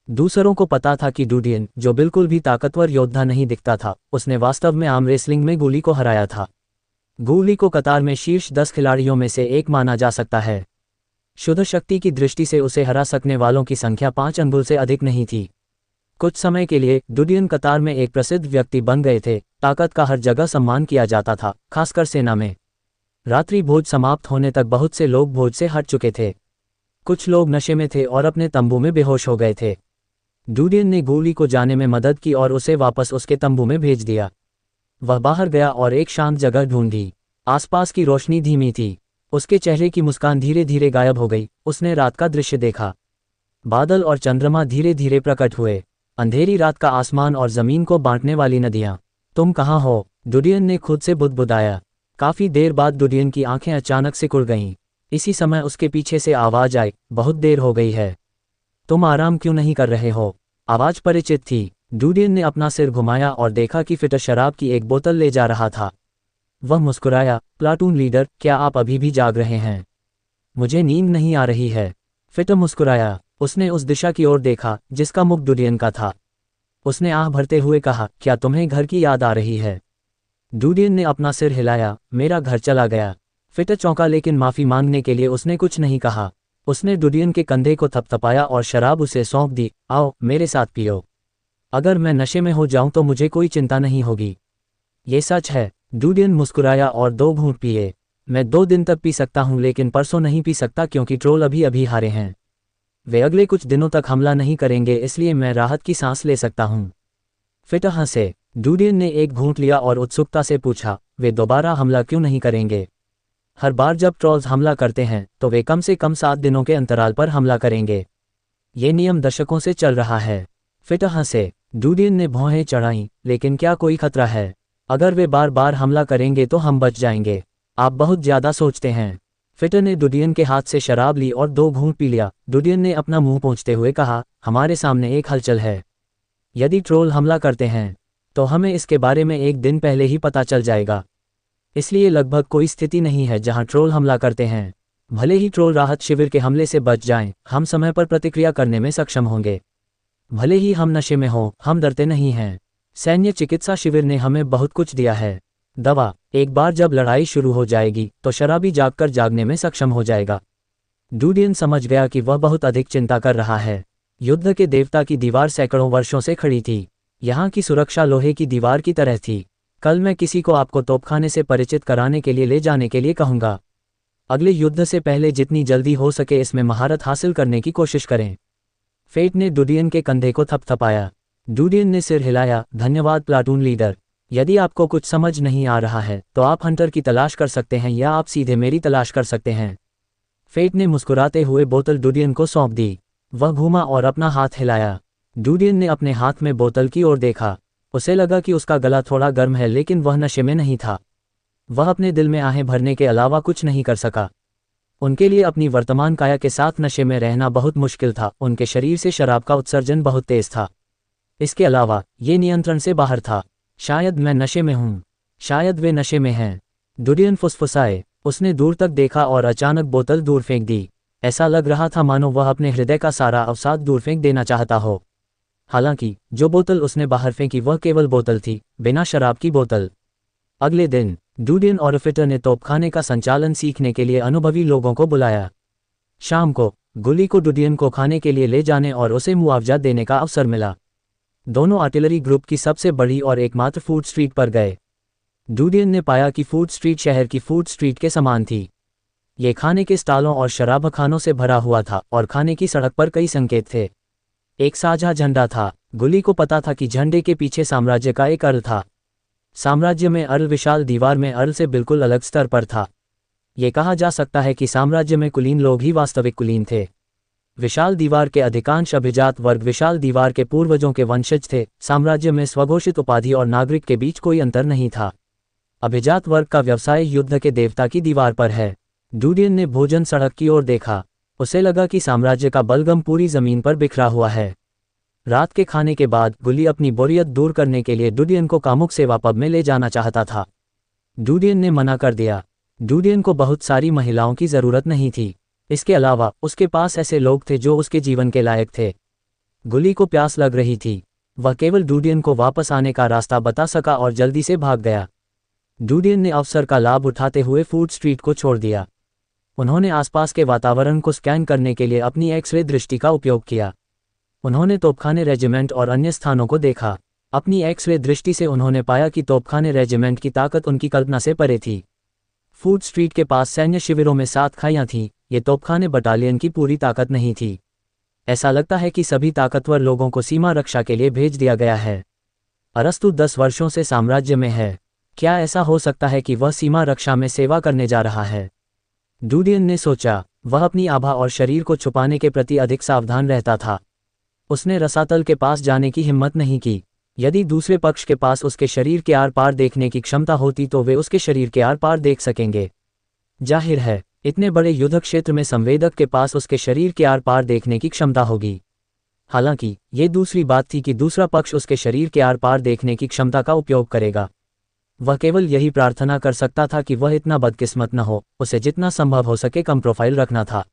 दूसरों को पता था कि डुडियन, जो बिल्कुल भी ताकतवर योद्धा नहीं दिखता था, उसने वास्तव में आर्म रेसलिंग में गुली को हराया था। गुली को कतार में शीर्ष 10 खिलाड़ियों में से एक माना जा सकता है। शुद्ध शक्ति की दृष्टि से उसे हरा सकने वालों की संख्या 5 अंगुल से अधिक नहीं थी। कुछ समय के लिए डुडियन कतार में एक प्रसिद्ध व्यक्ति बन गए थे। ताकत का हर जगह सम्मान किया जाता था, खासकर सेना में। रात्रि भोज समाप्त होने तक बहुत से लोग भोज से हट चुके थे। कुछ लोग नशे में थे और अपने तंबू में बेहोश हो गए थे। डुडियन ने गुली को जाने में मदद की और उसे वापस उसके तंबू में भेज दिया। वह बाहर गया और एक शांत जगह ढूंढी। आसपास की रोशनी धीमी थी। उसके चेहरे की मुस्कान धीरे धीरे गायब हो गई। उसने रात का दृश्य देखा। बादल और चंद्रमा धीरे धीरे प्रकट हुए। अंधेरी रात का आसमान और जमीन को बांटने वाली नदियां। तुम कहाँ हो? डुडियन ने खुद से बुदबुदाया। काफी देर बाद डुडियन की आंखें अचानक सिकुड़ गईं। इसी समय उसके पीछे से आवाज आई, बहुत देर हो गई है। तुम आराम क्यों नहीं कर रहे हो? आवाज परिचित थी। डुडियन ने अपना सिर घुमाया और देखा कि फिटर शराब की एक बोतल ले जा रहा था। वह मुस्कुराया। प्लाटून लीडर, क्या आप अभी भी जाग रहे हैं? मुझे नींद नहीं आ रही है। फिटर मुस्कुराया। उसने उस दिशा की ओर देखा जिसका मुख डुडियन का था। उसने आह भरते हुए कहा, क्या तुम्हें घर की याद आ रही है? डुडियन ने अपना सिर हिलाया। मेरा घर चला गया। फिटर चौंका लेकिन माफी मांगने के लिए उसने कुछ नहीं कहा। उसने डुडियन के कंधे को थपथपाया और शराब उसे सौंप दी। आओ मेरे साथ पियो। अगर मैं नशे में हो जाऊं तो मुझे कोई चिंता नहीं होगी। ये सच है। डुडियन मुस्कुराया और 2 घूंट पिए। मैं 2 दिन तक पी सकता हूं लेकिन परसों नहीं पी सकता क्योंकि ट्रोल अभी अभी हारे हैं। वे अगले कुछ दिनों तक हमला नहीं करेंगे इसलिए मैं राहत की सांस ले सकता हूं। फिटर हंसे। डुडियन ने एक घूंट लिया और उत्सुकता से पूछा, वे दोबारा हमला क्यों नहीं करेंगे? हर बार जब ट्रोल्स हमला करते हैं तो वे कम से कम 7 दिनों के अंतराल पर हमला करेंगे। ये नियम दशकों से चल रहा है। फिटर हंसे। डुडियन ने भौहें चढ़ाईं, लेकिन क्या कोई खतरा है? अगर वे बार बार हमला करेंगे तो हम बच जाएंगे। आप बहुत ज्यादा सोचते हैं। फिटर ने डुडियन के हाथ से शराब ली और 2 घूंट पी लिया। डुडियन ने अपना मुंह पोंछते हुए कहा, हमारे सामने एक हलचल है। यदि ट्रोल हमला करते हैं तो हमें इसके बारे में एक दिन पहले ही पता चल जाएगा। इसलिए लगभग कोई स्थिति नहीं है जहां ट्रोल हमला करते हैं। भले ही ट्रोल राहत शिविर के हमले से बच जाएं, हम समय पर प्रतिक्रिया करने में सक्षम होंगे। भले ही हम नशे में हों, हम डरते नहीं हैं। सैन्य चिकित्सा शिविर ने हमें बहुत कुछ दिया है। दवा। एक बार जब लड़ाई शुरू हो जाएगी तो शराबी जागकर जागने में सक्षम हो जाएगा। डुडियन समझ गया कि वह बहुत अधिक चिंता कर रहा है। युद्ध के देवता की दीवार सैकड़ों वर्षों से खड़ी थी। यहाँ की सुरक्षा लोहे की दीवार की तरह थी। कल मैं किसी को आपको तोपखाने से परिचित कराने के लिए ले जाने के लिए कहूँगा। अगले युद्ध से पहले जितनी जल्दी हो सके इसमें महारत हासिल करने की कोशिश करें। फेट ने डुडियन के कंधे को थपथपाया। डुडियन ने सिर हिलाया। धन्यवाद प्लाटून लीडर। यदि आपको कुछ समझ नहीं आ रहा है तो आप हंटर की तलाश कर सकते हैं या आप सीधे मेरी तलाश कर सकते हैं। फेट ने मुस्कुराते हुए बोतल डुडियन को सौंप दी। वह घूमा और अपना हाथ हिलाया। डुडियन ने अपने हाथ में बोतल की ओर देखा। उसे लगा कि उसका गला थोड़ा गर्म है लेकिन वह नशे में नहीं था। वह अपने दिल में आहें भरने के अलावा कुछ नहीं कर सका। उनके लिए अपनी वर्तमान काया के साथ नशे में रहना बहुत मुश्किल था। उनके शरीर से शराब का उत्सर्जन बहुत तेज था। इसके अलावा ये नियंत्रण से बाहर था। शायद मैं नशे में हूँ। शायद वे नशे में हैं। डुडियन फुसफुसाए। उसने दूर तक देखा और अचानक बोतल दूर फेंक दी। ऐसा लग रहा था मानो वह अपने हृदय का सारा अवसाद दूर फेंक देना चाहता हो। हालांकि जो बोतल उसने बाहर फेंकी वह केवल बोतल थी, बिना शराब की बोतल। अगले दिन डुडियन और फिटर ने तोपखाने का संचालन सीखने के लिए अनुभवी लोगों को बुलाया। शाम को गुली को डुडियन को खाने के लिए ले जाने और उसे मुआवजा देने का अवसर मिला। दोनों आर्टिलरी ग्रुप की सबसे बड़ी और एकमात्र फूड स्ट्रीट पर गए। डुडियन ने पाया कि फूड स्ट्रीट शहर की फूड स्ट्रीट के समान थी। ये खाने के स्टॉलों और शराबखानों से भरा हुआ था और खाने की सड़क पर कई संकेत थे। एक साझा झंडा था। गुली को पता था कि झंडे के पीछे साम्राज्य का एक अर्ल था। साम्राज्य में अर्ल विशाल दीवार में अर्ल से बिल्कुल अलग स्तर पर था। ये कहा जा सकता है कि साम्राज्य में कुलीन लोग ही वास्तविक कुलीन थे। विशाल दीवार के अधिकांश अभिजात वर्ग विशाल दीवार के पूर्वजों के वंशज थे। साम्राज्य में स्वघोषित उपाधि और नागरिक के बीच कोई अंतर नहीं था। अभिजात वर्ग का व्यवसाय युद्ध के देवता की दीवार पर है। डूडियन ने भोजन सड़क की ओर देखा। उसे लगा कि साम्राज्य का बलगम पूरी जमीन पर बिखरा हुआ है। रात के खाने के बाद गुली अपनी बोरियत दूर करने के लिए डूडियन को कामुक सेवा पब में ले जाना चाहता था। डूडियन ने मना कर दिया। डूडियन को बहुत सारी महिलाओं की जरूरत नहीं थी। इसके अलावा उसके पास ऐसे लोग थे जो उसके जीवन के लायक थे। गुली को प्यास लग रही थी। वह केवल डूडियन को वापस आने का रास्ता बता सका और जल्दी से भाग गया। डूडियन ने अवसर का लाभ उठाते हुए फूड स्ट्रीट को छोड़ दिया। उन्होंने आसपास के वातावरण को स्कैन करने के लिए अपनी एक्स-रे दृष्टि का उपयोग किया। उन्होंने तोपखाने रेजिमेंट और अन्य स्थानों को देखा। अपनी एक्स-रे दृष्टि से उन्होंने पाया कि तोपखाने रेजिमेंट की ताकत उनकी कल्पना से परे थी। फूड स्ट्रीट के पास सैन्य शिविरों में 7 खाइयां थीं। ये तोपखाने बटालियन की पूरी ताकत नहीं थी। ऐसा लगता है कि सभी ताकतवर लोगों को सीमा रक्षा के लिए भेज दिया गया है। अरस्तु 10 वर्षों से साम्राज्य में है। क्या ऐसा हो सकता है कि वह सीमा रक्षा में सेवा करने जा रहा है? डूडियन ने सोचा। वह अपनी आभा और शरीर को छुपाने के प्रति अधिक सावधान रहता था। उसने रसातल के पास जाने की हिम्मत नहीं की। यदि दूसरे पक्ष के पास उसके शरीर के आर पार देखने की क्षमता होती तो वे उसके शरीर के आर पार देख सकेंगे। जाहिर है, इतने बड़े युद्ध क्षेत्र में संवेदक के पास उसके शरीर के आर पार देखने की क्षमता होगी। हालांकि ये दूसरी बात थी कि दूसरा पक्ष उसके शरीर के आर पार देखने की क्षमता का उपयोग करेगा। वह केवल यही प्रार्थना कर सकता था कि वह इतना बदकिस्मत न हो। उसे जितना संभव हो सके कम प्रोफाइल रखना था।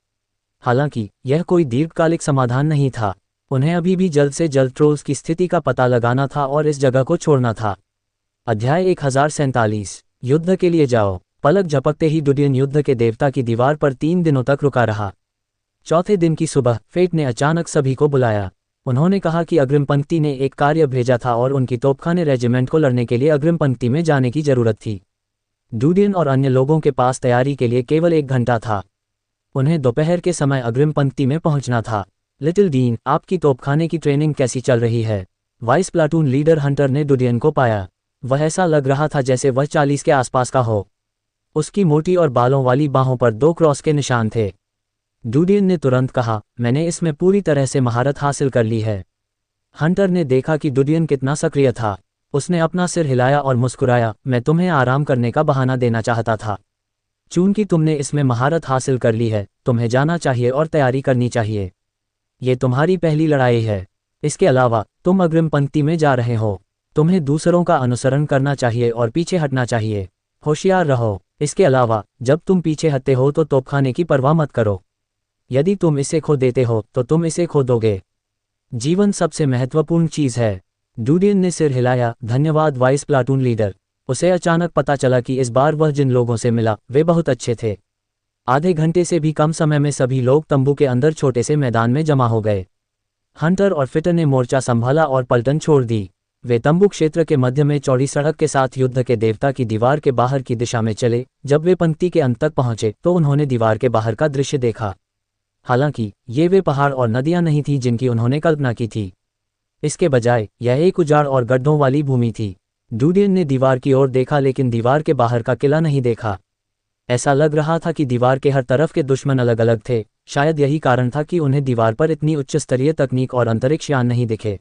हालांकि यह कोई दीर्घकालिक समाधान नहीं था। उन्हें अभी भी जल्द से जल्द ट्रोल्स की स्थिति का पता लगाना था और इस जगह को छोड़ना था। अध्याय 1047 युद्ध के लिए जाओ। पलक झपकते ही डूडियन युद्ध के देवता की दीवार पर 3 दिनों तक रुका रहा। चौथे दिन की सुबह फेट ने अचानक सभी को बुलाया। उन्होंने कहा कि अग्रिम पंक्ति ने एक कार्य भेजा था और उनकी तोपखाने रेजिमेंट को लड़ने के लिए अग्रिम पंक्ति में जाने की जरूरत थी। डूडियन और अन्य लोगों के पास तैयारी के लिए केवल 1 घंटा था। उन्हें दोपहर के समय अग्रिम पंक्ति में पहुंचना था। लिटिल डीन, आपकी तोपखाने की ट्रेनिंग कैसी चल रही है? वाइस प्लाटून लीडर हंटर ने डूडियन को पाया। वह ऐसा लग रहा था जैसे वह 40 के आसपास का हो। उसकी मोटी और बालों वाली बाहों पर 2 क्रॉस के निशान थे। डूडियन ने तुरंत कहा, मैंने इसमें पूरी तरह से महारत हासिल कर ली है। हंटर ने देखा कि डूडियन कितना सक्रिय था। उसने अपना सिर हिलाया और मुस्कुराया। मैं तुम्हें आराम करने का बहाना देना चाहता था। चूंकि तुमने इसमें महारत हासिल कर ली है, तुम्हें जाना चाहिए और तैयारी करनी चाहिए। ये तुम्हारी पहली लड़ाई है। इसके अलावा तुम अग्रिम पंक्ति में जा रहे हो। तुम्हें दूसरों का अनुसरण करना चाहिए और पीछे हटना चाहिए। होशियार रहो। इसके अलावा जब तुम पीछे हटते हो तो तोपखाने की परवाह मत करो। यदि तुम इसे खो देते हो तो तुम इसे खो दोगे। जीवन सबसे महत्वपूर्ण चीज है। डूडियन ने सिर हिलाया। धन्यवाद वाइस प्लाटून लीडर। उसे अचानक पता चला कि इस बार वह जिन लोगों से मिला वे बहुत अच्छे थे। आधे घंटे से भी कम समय में सभी लोग तंबू के अंदर छोटे से मैदान में जमा हो गए। हंटर और फिटर ने मोर्चा संभाला और पलटन छोड़ दी। वे तंबू क्षेत्र के मध्य में चौड़ी सड़क के साथ युद्ध के देवता की दीवार के बाहर की दिशा में चले। जब वे पंक्ति के अंत तक पहुंचे तो उन्होंने दीवार के बाहर का दृश्य देखा। हालांकि ये वे पहाड़ और नदियां नहीं थीं जिनकी उन्होंने कल्पना की थी। इसके बजाय यह एक उजाड़ और गड्ढों वाली भूमि थी। डूडियन ने दीवार की ओर देखा लेकिन दीवार के बाहर का किला नहीं देखा। ऐसा लग रहा था कि दीवार के हर तरफ के दुश्मन अलग अलग थे। शायद यही कारण था कि उन्हें दीवार पर इतनी उच्च स्तरीय तकनीक और अंतरिक्ष यान नहीं दिखे।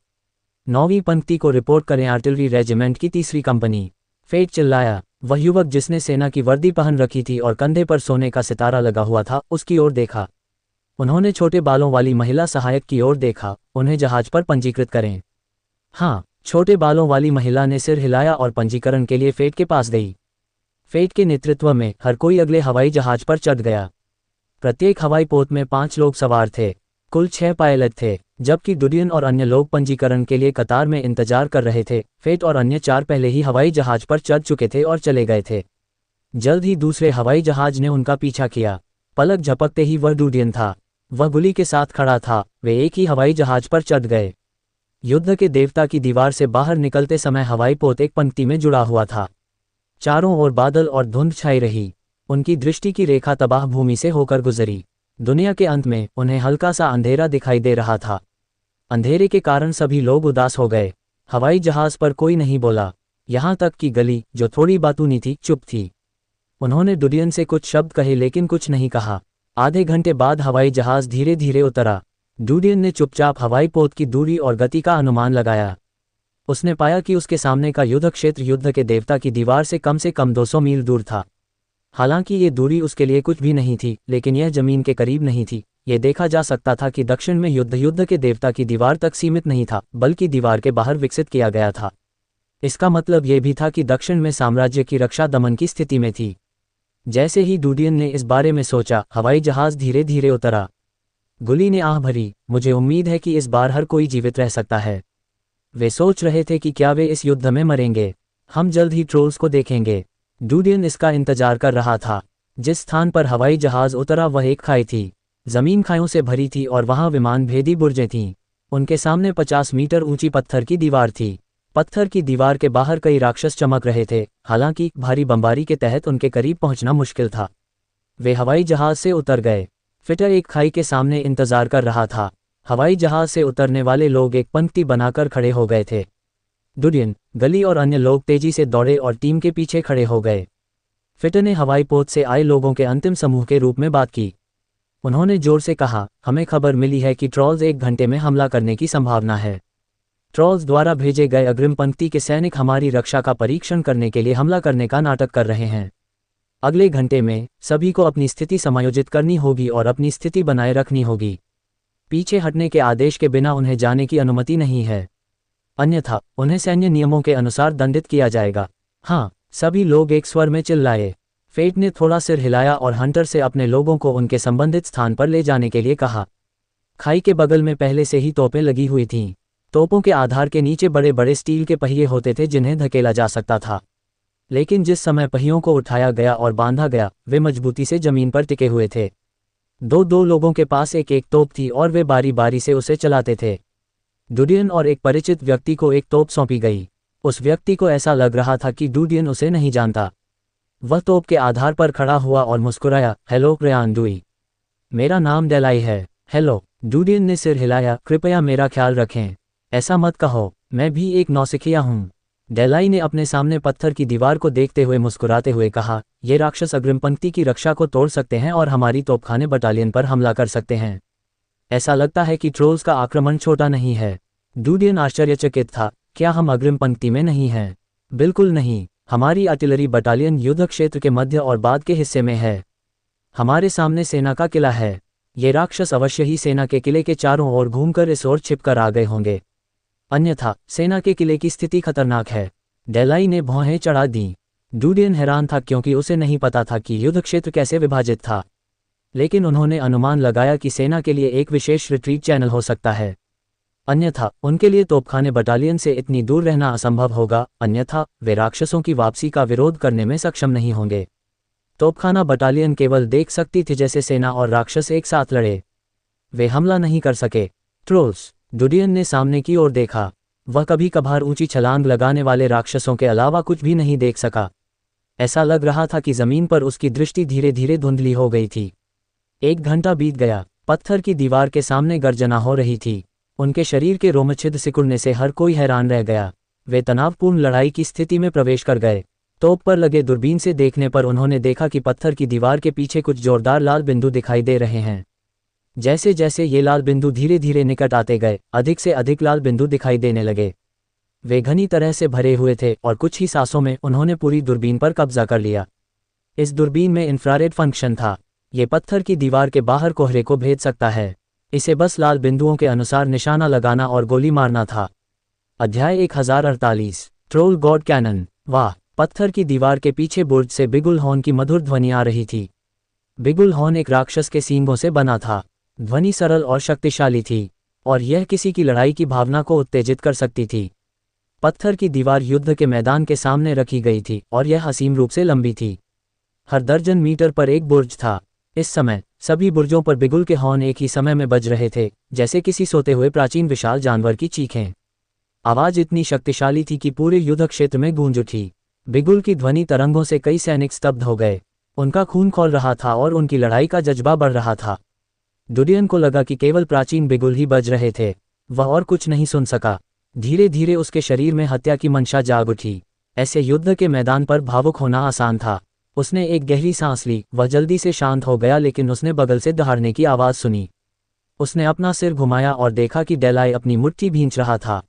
9वीं पंक्ति को रिपोर्ट करें आर्टिलरी रेजिमेंट की 3री कंपनी। फेट चिल्लाया। वह युवक जिसने सेना की वर्दी पहन रखी थी और कंधे पर सोने का सितारा लगा हुआ था उसकी ओर देखा। उन्होंने छोटे बालों वाली महिला सहायक की ओर देखा। उन्हें जहाज पर पंजीकृत करें। हाँ, छोटे बालों वाली महिला ने सिर हिलाया और पंजीकरण के लिए फेट के पास गई। फेट के नेतृत्व में हर कोई अगले हवाई जहाज पर चढ़ गया। प्रत्येक हवाई पोत में 5 लोग सवार थे। कुल 6 पायलट थे। जबकि डूडियन और अन्य लोग पंजीकरण के लिए कतार में इंतजार कर रहे थे, फेट और अन्य 4 पहले ही हवाई जहाज पर चढ़ चुके थे और चले गए थे। जल्द ही दूसरे हवाई जहाज ने उनका पीछा किया। पलक झपकते ही वह डूडियन था। वह गुली के साथ खड़ा था। वे एक ही हवाई जहाज पर चढ़ गए। युद्ध के देवता की दीवार से बाहर निकलते समय हवाई पोत एक पंक्ति में जुड़ा हुआ था। चारों ओर बादल और धुंध छाई रही। उनकी दृष्टि की रेखा तबाह भूमि से होकर गुजरी। दुनिया के अंत में उन्हें हल्का सा अंधेरा दिखाई दे रहा था। अंधेरे के कारण सभी लोग उदास हो गए। हवाई जहाज पर कोई नहीं बोला, यहाँ तक कि गली, जो थोड़ी बातूनी थी, चुप थी। उन्होंने डुडियन से कुछ शब्द कहे लेकिन कुछ नहीं कहा। आधे घंटे बाद हवाई जहाज धीरे धीरे उतरा। डुडियन ने चुपचाप हवाई पोत की दूरी और गति का अनुमान लगाया। उसने पाया कि उसके सामने का युद्ध क्षेत्र युद्ध के देवता की दीवार से कम 200 मील दूर था। हालांकि ये दूरी उसके लिए कुछ भी नहीं थी, लेकिन यह जमीन के करीब नहीं थी। ये देखा जा सकता था कि दक्षिण में युद्ध के देवता की दीवार तक सीमित नहीं था, बल्कि दीवार के बाहर विकसित किया गया था। इसका मतलब ये भी था कि दक्षिण में साम्राज्य की रक्षा दमन की स्थिति में थी। जैसे ही डुडियन ने इस बारे में सोचा, हवाई जहाज धीरे धीरे उतरा। गुली ने आह भरी, मुझे उम्मीद है कि इस बार हर कोई जीवित रह सकता है। वे सोच रहे थे कि क्या वे इस युद्ध में मरेंगे। हम जल्द ही ट्रोल्स को देखेंगे। डुडियन इसका इंतजार कर रहा था। जिस स्थान पर हवाई जहाज उतरा वह एक खाई थी। जमीन खाइयों से भरी थी और वहां विमान भेदी बुर्जें थीं। उनके सामने 50 मीटर ऊंची पत्थर की दीवार थी। पत्थर की दीवार के बाहर कई राक्षस चमक रहे थे, हालांकि भारी बमबारी के तहत उनके करीब पहुंचना मुश्किल था। वे हवाई जहाज से उतर गए। फिटर एक खाई के सामने इंतजार कर रहा था। हवाई जहाज से उतरने वाले लोग एक पंक्ति बनाकर खड़े हो गए थे। डुडियन, गली और अन्य लोग तेजी से दौड़े और टीम के पीछे खड़े हो गए। फिटर ने हवाई पोत से आए लोगों के अंतिम समूह के रूप में बात की। उन्होंने जोर से कहा, हमें खबर मिली है कि ट्रॉल्स 1 घंटे में हमला करने की संभावना है। ट्रॉल्स द्वारा भेजे गए अग्रिम पंक्ति के सैनिक हमारी रक्षा का परीक्षण करने के लिए हमला करने का नाटक कर रहे हैं। अगले घंटे में सभी को अपनी स्थिति समायोजित करनी होगी और अपनी स्थिति बनाए रखनी होगी। पीछे हटने के आदेश के बिना उन्हें जाने की अनुमति नहीं है, अन्यथा उन्हें सैन्य नियमों के अनुसार दंडित किया जाएगा। हाँ, सभी लोग एक स्वर में चिल्लाए। फेट ने थोड़ा सिर हिलाया और हंटर से अपने लोगों को उनके संबंधित स्थान पर ले जाने के लिए कहा। खाई के बगल में पहले से ही तोपें लगी हुई थीं। तोपों के आधार के नीचे बड़े बड़े स्टील के पहिए होते थे जिन्हें धकेला जा सकता था, लेकिन जिस समय पहियों को उठाया गया और बांधा गया, वे मजबूती से जमीन पर टिके हुए थे। दो लोगों के पास एक एक तोप थी और वे बारी बारी से उसे चलाते थे। डुडियन और एक परिचित व्यक्ति को एक तोप सौंपी गई। उस व्यक्ति को ऐसा लग रहा था कि डुडियन उसे नहीं जानता। वह तोप के आधार पर खड़ा हुआ और मुस्कुराया, हेलो रेयान डुई, मेरा नाम डेलाई है। हेलो, डुडियन ने सिर हिलाया, कृपया मेरा ख्याल रखें, ऐसा मत कहो, मैं भी एक नौसिखिया हूँ। डेलाई ने अपने सामने पत्थर की दीवार को देखते हुए मुस्कुराते हुए कहा, ये राक्षस अग्रिम पंक्ति की रक्षा को तोड़ सकते हैं और हमारी तोपखाने बटालियन पर हमला कर सकते हैं। ऐसा लगता है कि ट्रोल्स का आक्रमण छोटा नहीं है। डुडियन आश्चर्यचकित था, क्या हम अग्रिम पंक्ति में नहीं हैं? बिल्कुल नहीं, हमारी आर्टिलरी बटालियन युद्ध क्षेत्र के मध्य और बाद के हिस्से में है। हमारे सामने सेना का किला है। ये राक्षस अवश्य ही सेना के किले के चारों ओर घूमकर इस ओर छिपकर आ गए होंगे, अन्यथा सेना के किले की स्थिति खतरनाक है। डेलाई ने भौहें चढ़ा दी। डुडियन हैरान था क्योंकि उसे नहीं पता था कि युद्ध क्षेत्र कैसे विभाजित था, लेकिन उन्होंने अनुमान लगाया कि सेना के लिए एक विशेष रिट्रीट चैनल हो सकता है, अन्यथा उनके लिए तोपखाने बटालियन से इतनी दूर रहना असंभव होगा, अन्यथा वे राक्षसों की वापसी का विरोध करने में सक्षम नहीं होंगे। तोपखाना बटालियन केवल देख सकती थी जैसे सेना और राक्षस एक साथ लड़े। वे हमला नहीं कर सके। ट्रोल्स, डुडियन ने सामने की ओर देखा। वह कभी कभार ऊंची छलांग लगाने वाले राक्षसों के अलावा कुछ भी नहीं देख सका। ऐसा लग रहा था कि जमीन पर उसकी दृष्टि धीरे धीरे धुंधली हो गई थी। 1 घंटा बीत गया। पत्थर की दीवार के सामने गर्जना हो रही थी। उनके शरीर के रोमच्छिद सिकुड़ने से हर कोई हैरान रह गया। वे तनावपूर्ण लड़ाई की स्थिति में प्रवेश कर गए। तोप पर लगे दूरबीन से देखने पर उन्होंने देखा कि पत्थर की दीवार के पीछे कुछ जोरदार लाल बिंदु दिखाई दे रहे हैं। जैसे जैसे ये लाल बिंदु धीरे धीरे निकट आते गए, अधिक से अधिक लाल बिंदु दिखाई देने लगे। वे घनी तरह से भरे हुए थे और कुछ ही सांसों में उन्होंने पूरी दूरबीन पर कब्जा कर लिया। इस दूरबीन में इंफ्रारेड फंक्शन था। ये पत्थर की दीवार के बाहर कोहरे को भेद सकता है। इसे बस लाल बिंदुओं के अनुसार निशाना लगाना और गोली मारना था। अध्याय 1048, ट्रोल गॉड कैनन। वाह! पत्थर की दीवार के पीछे बुर्ज से बिगुल हॉर्न की मधुर ध्वनि आ रही थी। बिगुल हॉर्न एक राक्षस के सींगों से बना था। ध्वनि सरल और शक्तिशाली थी और यह किसी की लड़ाई की भावना को उत्तेजित कर सकती थी। पत्थर की दीवार युद्ध के मैदान के सामने रखी गई थी और यह असीम रूप से लंबी थी। हर दर्जन मीटर पर एक बुर्ज था। इस समय सभी बुर्जों पर बिगुल के हॉर्न एक ही समय में बज रहे थे, जैसे किसी सोते हुए प्राचीन विशाल जानवर की चीखें। आवाज इतनी शक्तिशाली थी कि पूरे युद्ध क्षेत्र में गूंज उठी। बिगुल की ध्वनि तरंगों से कई सैनिक स्तब्ध हो गए। उनका खून खौल रहा था और उनकी लड़ाई का जज्बा बढ़ रहा था। डूडियन को लगा कि केवल प्राचीन बिगुल ही बज रहे थे, वह और कुछ नहीं सुन सका। धीरे धीरे उसके शरीर में हत्या की मंशा जाग उठी। ऐसे युद्ध के मैदान पर भावुक होना आसान था। उसने एक गहरी सांस ली, वह जल्दी से शांत हो गया, लेकिन उसने बगल से दहाड़ने की आवाज़ सुनी। उसने अपना सिर घुमाया और देखा कि डेलाई अपनी मुट्ठी भींच रहा था।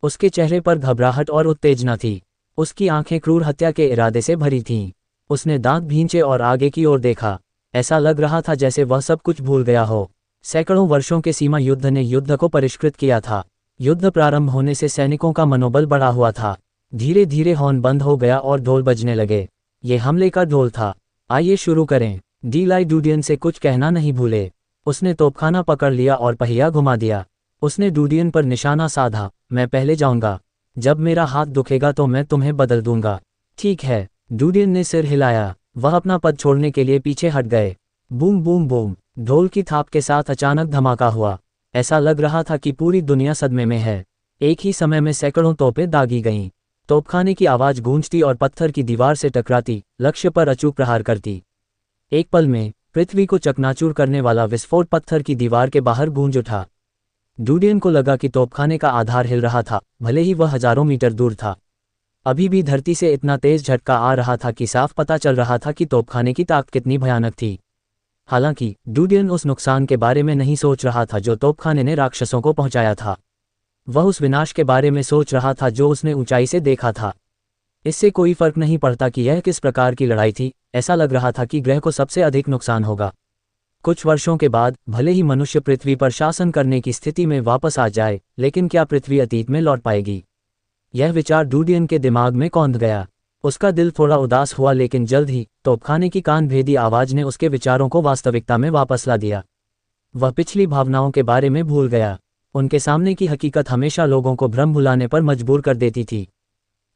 उसके चेहरे पर घबराहट और उत्तेजना थी। उसकी आंखें क्रूर हत्या के इरादे से भरी थीं। उसने दांत भींचे और आगे की ओर देखा। ऐसा लग रहा था जैसे वह सब कुछ भूल गया हो। सैकड़ों वर्षों के सीमा युद्ध ने युद्ध को परिष्कृत किया था। युद्ध प्रारंभ होने से सैनिकों का मनोबल बढ़ा हुआ था। धीरे धीरे हॉर्न बंद हो गया और ढोल बजने लगे। ये हमले का ढोल था। आइए शुरू करें। डेलाई डूडियन से कुछ कहना नहीं भूले। उसने तोपखाना पकड़ लिया और पहिया घुमा दिया। उसने डूडियन पर निशाना साधा। मैं पहले जाऊंगा। जब मेरा हाथ दुखेगा तो मैं तुम्हें बदल दूंगा। ठीक है। डूडियन ने सिर हिलाया। वह अपना पद छोड़ने के लिए पीछे हट गए। बूम बूम बूम, ढोल की थाप के साथ अचानक धमाका हुआ। ऐसा लग रहा था कि पूरी दुनिया सदमे में है। एक ही समय में सैकड़ों तोपें दागी गईं। तोपखाने की आवाज़ गूंजती और पत्थर की दीवार से टकराती, लक्ष्य पर अचूक प्रहार करती। एक पल में पृथ्वी को चकनाचूर करने वाला विस्फोट पत्थर की दीवार के बाहर गूंज उठा। डूडियन को लगा कि तोपखाने का आधार हिल रहा था, भले ही वह हजारों मीटर दूर था। अभी भी धरती से इतना तेज झटका आ रहा था कि साफ पता चल रहा था कि तोपखाने की ताकत कितनी भयानक थी। हालांकि डूडियन उस नुकसान के बारे में नहीं सोच रहा था जो तोपखाने ने राक्षसों को पहुंचाया था। वह उस विनाश के बारे में सोच रहा था जो उसने ऊंचाई से देखा था। इससे कोई फर्क नहीं पड़ता कि यह किस प्रकार की लड़ाई थी, ऐसा लग रहा था कि ग्रह को सबसे अधिक नुकसान होगा। कुछ वर्षों के बाद भले ही मनुष्य पृथ्वी पर शासन करने की स्थिति में वापस आ जाए, लेकिन क्या पृथ्वी अतीत में लौट पाएगी? यह विचार डूडियन के दिमाग में कौंध गया। उसका दिल थोड़ा उदास हुआ, लेकिन जल्द ही तोपखाने की कानभेदी आवाज ने उसके विचारों को वास्तविकता में वापस ला दिया। वह पिछली भावनाओं के बारे में भूल गया। उनके सामने की हकीकत हमेशा लोगों को भ्रम भुलाने पर मजबूर कर देती थी।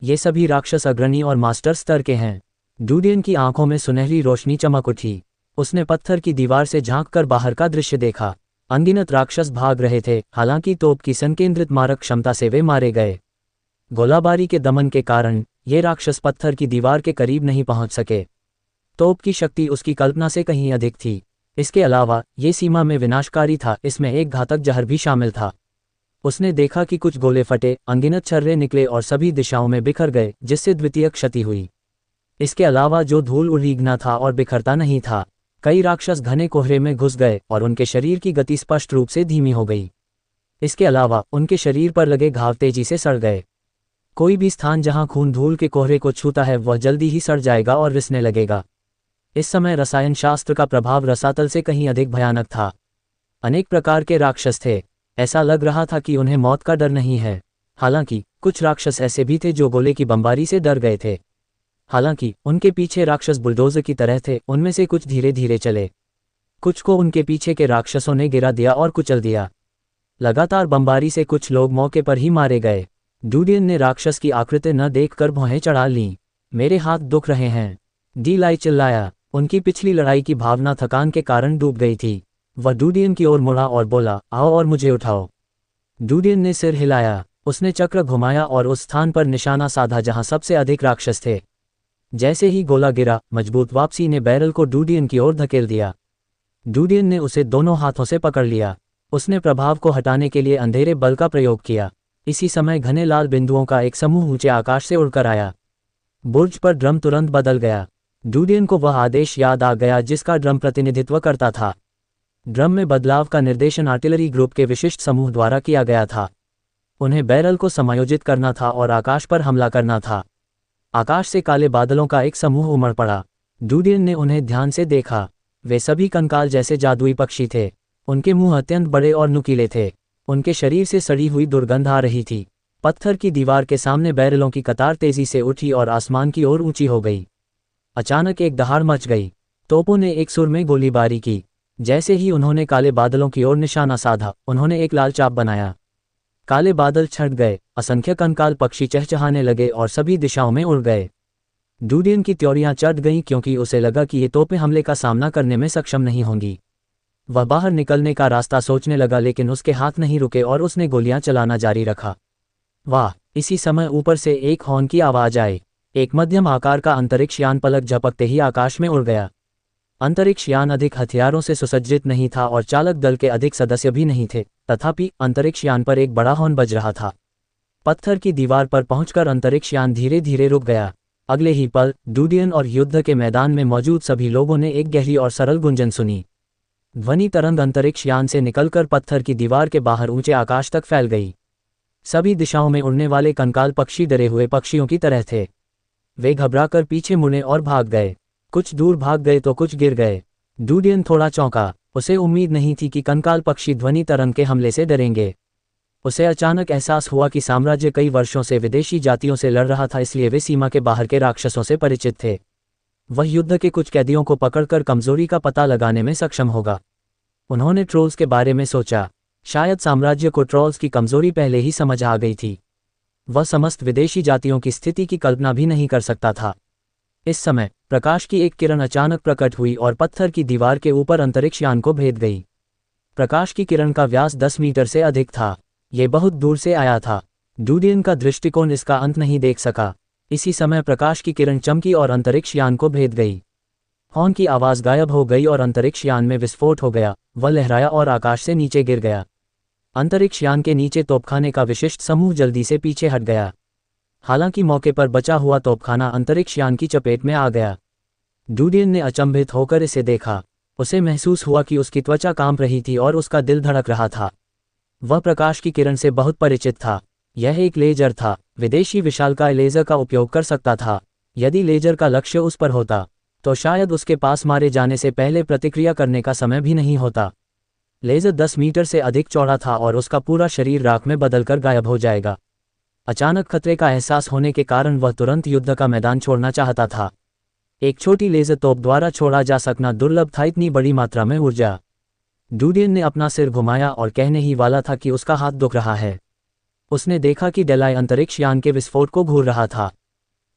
ये सभी राक्षस अग्रणी और मास्टर स्तर के हैं। डूडियन की आंखों में सुनहरी रोशनी चमक उठी। उसने पत्थर की दीवार से झांककर बाहर का दृश्य देखा। अनगिनत राक्षस भाग रहे थे, हालांकि तोप की संकेंद्रित मारक क्षमता से वे मारे गए। गोलाबारी के दमन के कारण ये राक्षस पत्थर की दीवार के करीब नहीं पहुंच सके। तोप की शक्ति उसकी कल्पना से कहीं अधिक थी। इसके अलावा ये सीमा में विनाशकारी था, इसमें एक घातक जहर भी शामिल था। उसने देखा कि कुछ गोले फटे, अनगिनत छर्रे निकले और सभी दिशाओं में बिखर गए, जिससे द्वितीय क्षति हुई। इसके अलावा जो धूल उड़ीगना था और बिखरता नहीं था। कई राक्षस घने कोहरे में घुस गए और उनके शरीर की गति स्पष्ट रूप से धीमी हो गई। इसके अलावा उनके शरीर पर लगे घाव तेजी से सड़ गए। कोई भी स्थान जहां खून धूल के कोहरे को छूता है वह जल्दी ही सड़ जाएगा और रिसने लगेगा। इस समय रसायन शास्त्र का प्रभाव रसातल से कहीं अधिक भयानक था। अनेक प्रकार के राक्षस थे। ऐसा लग रहा था कि उन्हें मौत का डर नहीं है। हालांकि कुछ राक्षस ऐसे भी थे जो गोले की बमबारी से डर गए थे। हालांकि उनके पीछे राक्षस बुलडोजर की तरह थे। उनमें से कुछ धीरे धीरे चले, कुछ को उनके पीछे के राक्षसों ने गिरा दिया और कुचल दिया। लगातार बमबारी से कुछ लोग मौके पर ही मारे गए। डूडियन ने राक्षस की आकृति न देखकर भौहें चढ़ा लीं। मेरे हाथ दुख रहे हैं, डेलाई चिल्लाया। उनकी पिछली लड़ाई की भावना थकान के कारण डूब गई थी। वह डूडियन की ओर मुड़ा और बोला, आओ और मुझे उठाओ। डूडियन ने सिर हिलाया। उसने चक्र घुमाया और उस स्थान पर निशाना साधा जहां सबसे अधिक राक्षस थे। जैसे ही गोला गिरा, मजबूत वापसी ने बैरल को डूडियन की ओर धकेल दिया। डूडियन ने उसे दोनों हाथों से पकड़ लिया। उसने प्रभाव को हटाने के लिए अंधेरे बल का प्रयोग किया। इसी समय घने लाल बिंदुओं का एक समूह ऊंचे आकाश से उड़कर आया। बुर्ज पर ड्रम तुरंत बदल गया। डूडियन को वह आदेश याद आ गया जिसका ड्रम प्रतिनिधित्व करता था। ड्रम में बदलाव का निर्देशन आर्टिलरी ग्रुप के विशिष्ट समूह द्वारा किया गया था। उन्हें बैरल को समायोजित करना था और आकाश पर हमला करना था। आकाश से काले बादलों का एक समूह उमड़ पड़ा। डूडियन ने उन्हें ध्यान से देखा। वे सभी कंकाल जैसे जादुई पक्षी थे। उनके मुंह अत्यंत बड़े और नुकीले थे। उनके शरीर से सड़ी हुई दुर्गंध आ रही थी। पत्थर की दीवार के सामने बैरलों की कतार तेजी से उठी और आसमान की ओर ऊंची हो गई। अचानक एक दहाड़ मच गई। तोपों ने एक सुर में गोलीबारी की। जैसे ही उन्होंने काले बादलों की ओर निशाना साधा, उन्होंने एक लाल चाप बनाया। काले बादल छट गए। असंख्य कंकाल पक्षी चहचहाने लगे और सभी दिशाओं में उड़ गए। डूडियन की त्योरियां चढ़ गईं क्योंकि उसे लगा कि ये तोपें हमले का सामना करने में सक्षम नहीं होंगी। वह बाहर निकलने का रास्ता सोचने लगा, लेकिन उसके हाथ नहीं रुके और उसने गोलियां चलाना जारी रखा। वाह! इसी समय ऊपर से एक हॉर्न की आवाज आई। एक मध्यम आकार का अंतरिक्ष यान पलक झपकते ही आकाश में उड़ गया। अंतरिक्ष यान अधिक हथियारों से सुसज्जित नहीं था और चालक दल के अधिक सदस्य भी नहीं थे, तथापि अंतरिक्ष यान पर एक बड़ा हॉर्न बज रहा था। पत्थर की दीवार पर पहुंचकर अंतरिक्ष यान धीरे धीरे रुक गया। अगले ही पल डूडियन और युद्ध के मैदान में मौजूद सभी लोगों ने एक गहरी और सरल गुंजन सुनी। ध्वनि तरंग अंतरिक्ष यान से निकलकर पत्थर की दीवार के बाहर ऊंचे आकाश तक फैल गई। सभी दिशाओं में उड़ने वाले कंकाल पक्षी डरे हुए पक्षियों की तरह थे। वे घबराकर पीछे मुड़े और भाग गए। कुछ दूर भाग गए तो कुछ गिर गए। डूडियन थोड़ा चौंका। उसे उम्मीद नहीं थी कि कंकाल पक्षी ध्वनि तरंग के हमले से डरेंगे। उसे अचानक एहसास हुआ कि साम्राज्य कई वर्षों से विदेशी जातियों से लड़ रहा था, इसलिए वे सीमा के बाहर के राक्षसों से परिचित थे। वह युद्ध के कुछ कैदियों को पकड़कर कमजोरी का पता लगाने में सक्षम होगा। उन्होंने ट्रोल्स के बारे में सोचा। शायद साम्राज्य को ट्रोल्स की कमजोरी पहले ही समझ आ गई थी। वह समस्त विदेशी जातियों की स्थिति की कल्पना भी नहीं कर सकता था। इस समय प्रकाश की एक किरण अचानक प्रकट हुई और पत्थर की दीवार के ऊपर अंतरिक्ष यान को भेद गई। प्रकाश की किरण का व्यास 10 मीटर से अधिक था। ये बहुत दूर से आया था। डूडियन का दृष्टिकोण इसका अंत नहीं देख सका। इसी समय प्रकाश की किरण चमकी और अंतरिक्ष यान को भेद गई। हॉर्न की आवाज गायब हो गई और अंतरिक्ष यान में विस्फोट हो गया। वह लहराया और आकाश से नीचे गिर गया। अंतरिक्ष यान के नीचे तोपखाने का विशिष्ट समूह जल्दी से पीछे हट गया। हालांकि मौके पर बचा हुआ तोपखाना अंतरिक्ष यान की चपेट में आ गया। डूडियन ने अचंभित होकर इसे देखा। उसे महसूस हुआ कि उसकी त्वचा कांप रही थी और उसका दिल धड़क रहा था। वह प्रकाश की किरण से बहुत परिचित था। यह एक लेजर था। विदेशी विशालकाय लेजर का उपयोग कर सकता था। यदि लेजर का लक्ष्य उस पर होता तो शायद उसके पास मारे जाने से पहले प्रतिक्रिया करने का समय भी नहीं होता। लेजर 10 मीटर से अधिक चौड़ा था और उसका पूरा शरीर राख में बदलकर गायब हो जाएगा। अचानक खतरे का एहसास होने के कारण वह तुरंत युद्ध का मैदान छोड़ना चाहता था। एक छोटी लेजर तोप द्वारा छोड़ा जा सकना दुर्लभ था, इतनी बड़ी मात्रा में ऊर्जा। डूडियन ने अपना सिर घुमाया और कहने ही वाला था कि उसका हाथ दुख रहा है। उसने देखा कि डेलाई अंतरिक्ष यान के विस्फोट को घूर रहा था।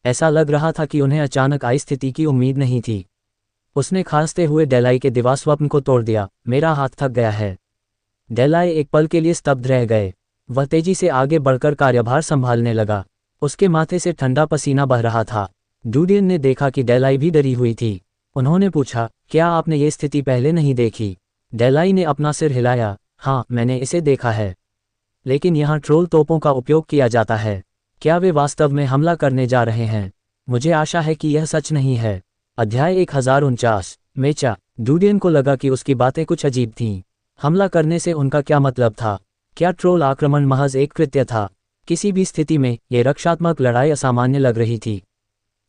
ऐसा लग रहा था कि उन्हें अचानक आई स्थिति की उम्मीद नहीं थी। उसने खांसते हुए डेलाई के दिवास्वप्न को तोड़ दिया। मेरा हाथ थक गया है। डेलाई एक पल के लिए स्तब्ध रह गए। वह तेजी से आगे बढ़कर कार्यभार संभालने लगा। उसके माथे से ठंडा पसीना बह रहा था। डूडियन ने देखा कि डेलाई भी डरी हुई थी। उन्होंने पूछा, क्या आपने ये स्थिति पहले नहीं देखी? डेलाई ने अपना सिर हिलाया। हाँ, मैंने इसे देखा है। लेकिन यहाँ ट्रोल तोपों का उपयोग किया जाता है। क्या वे वास्तव में हमला करने जा रहे हैं? मुझे आशा है कि यह सच नहीं है। अध्याय 1049 मेचा। डूडियन को लगा कि उसकी बातें कुछ अजीब थीं। हमला करने से उनका क्या मतलब था? क्या ट्रोल आक्रमण महज एक कृत्य था? किसी भी स्थिति में ये रक्षात्मक लड़ाई असामान्य लग रही थी।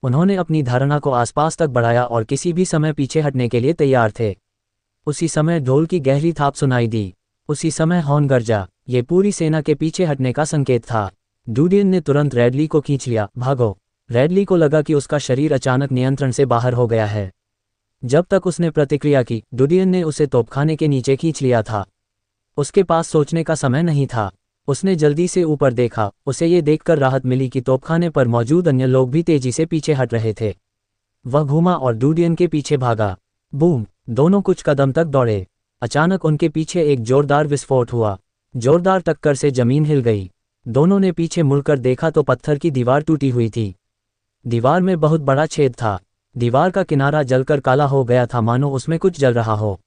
उन्होंने अपनी धारणा को आसपास तक बढ़ाया और किसी भी समय पीछे हटने के लिए तैयार थे। उसी समय ढोल की गहरी थाप सुनाई दी। उसी समय हॉर्न गरजा। ये पूरी सेना के पीछे हटने का संकेत था। डूडियन ने तुरंत रैडली को खींच लिया। भागो! रैडली को लगा कि उसका शरीर अचानक नियंत्रण से बाहर हो गया है। जब तक उसने प्रतिक्रिया की, डूडियन ने उसे तोपखाने के नीचे खींच लिया था। उसके पास सोचने का समय नहीं था। उसने जल्दी से ऊपर देखा। उसे ये देखकर राहत मिली कि तोपखाने पर मौजूद अन्य लोग भी तेजी से पीछे हट रहे थे। वह घूमा और डूडियन के पीछे भागा। बूम! दोनों कुछ कदम तक दौड़े। अचानक उनके पीछे एक जोरदार विस्फोट हुआ। जोरदार टक्कर से जमीन हिल गई। दोनों ने पीछे मुड़कर देखा तो पत्थर की दीवार टूटी हुई थी। दीवार में बहुत बड़ा छेद था। दीवार का किनारा जलकर काला हो गया था, मानो उसमें कुछ जल रहा हो।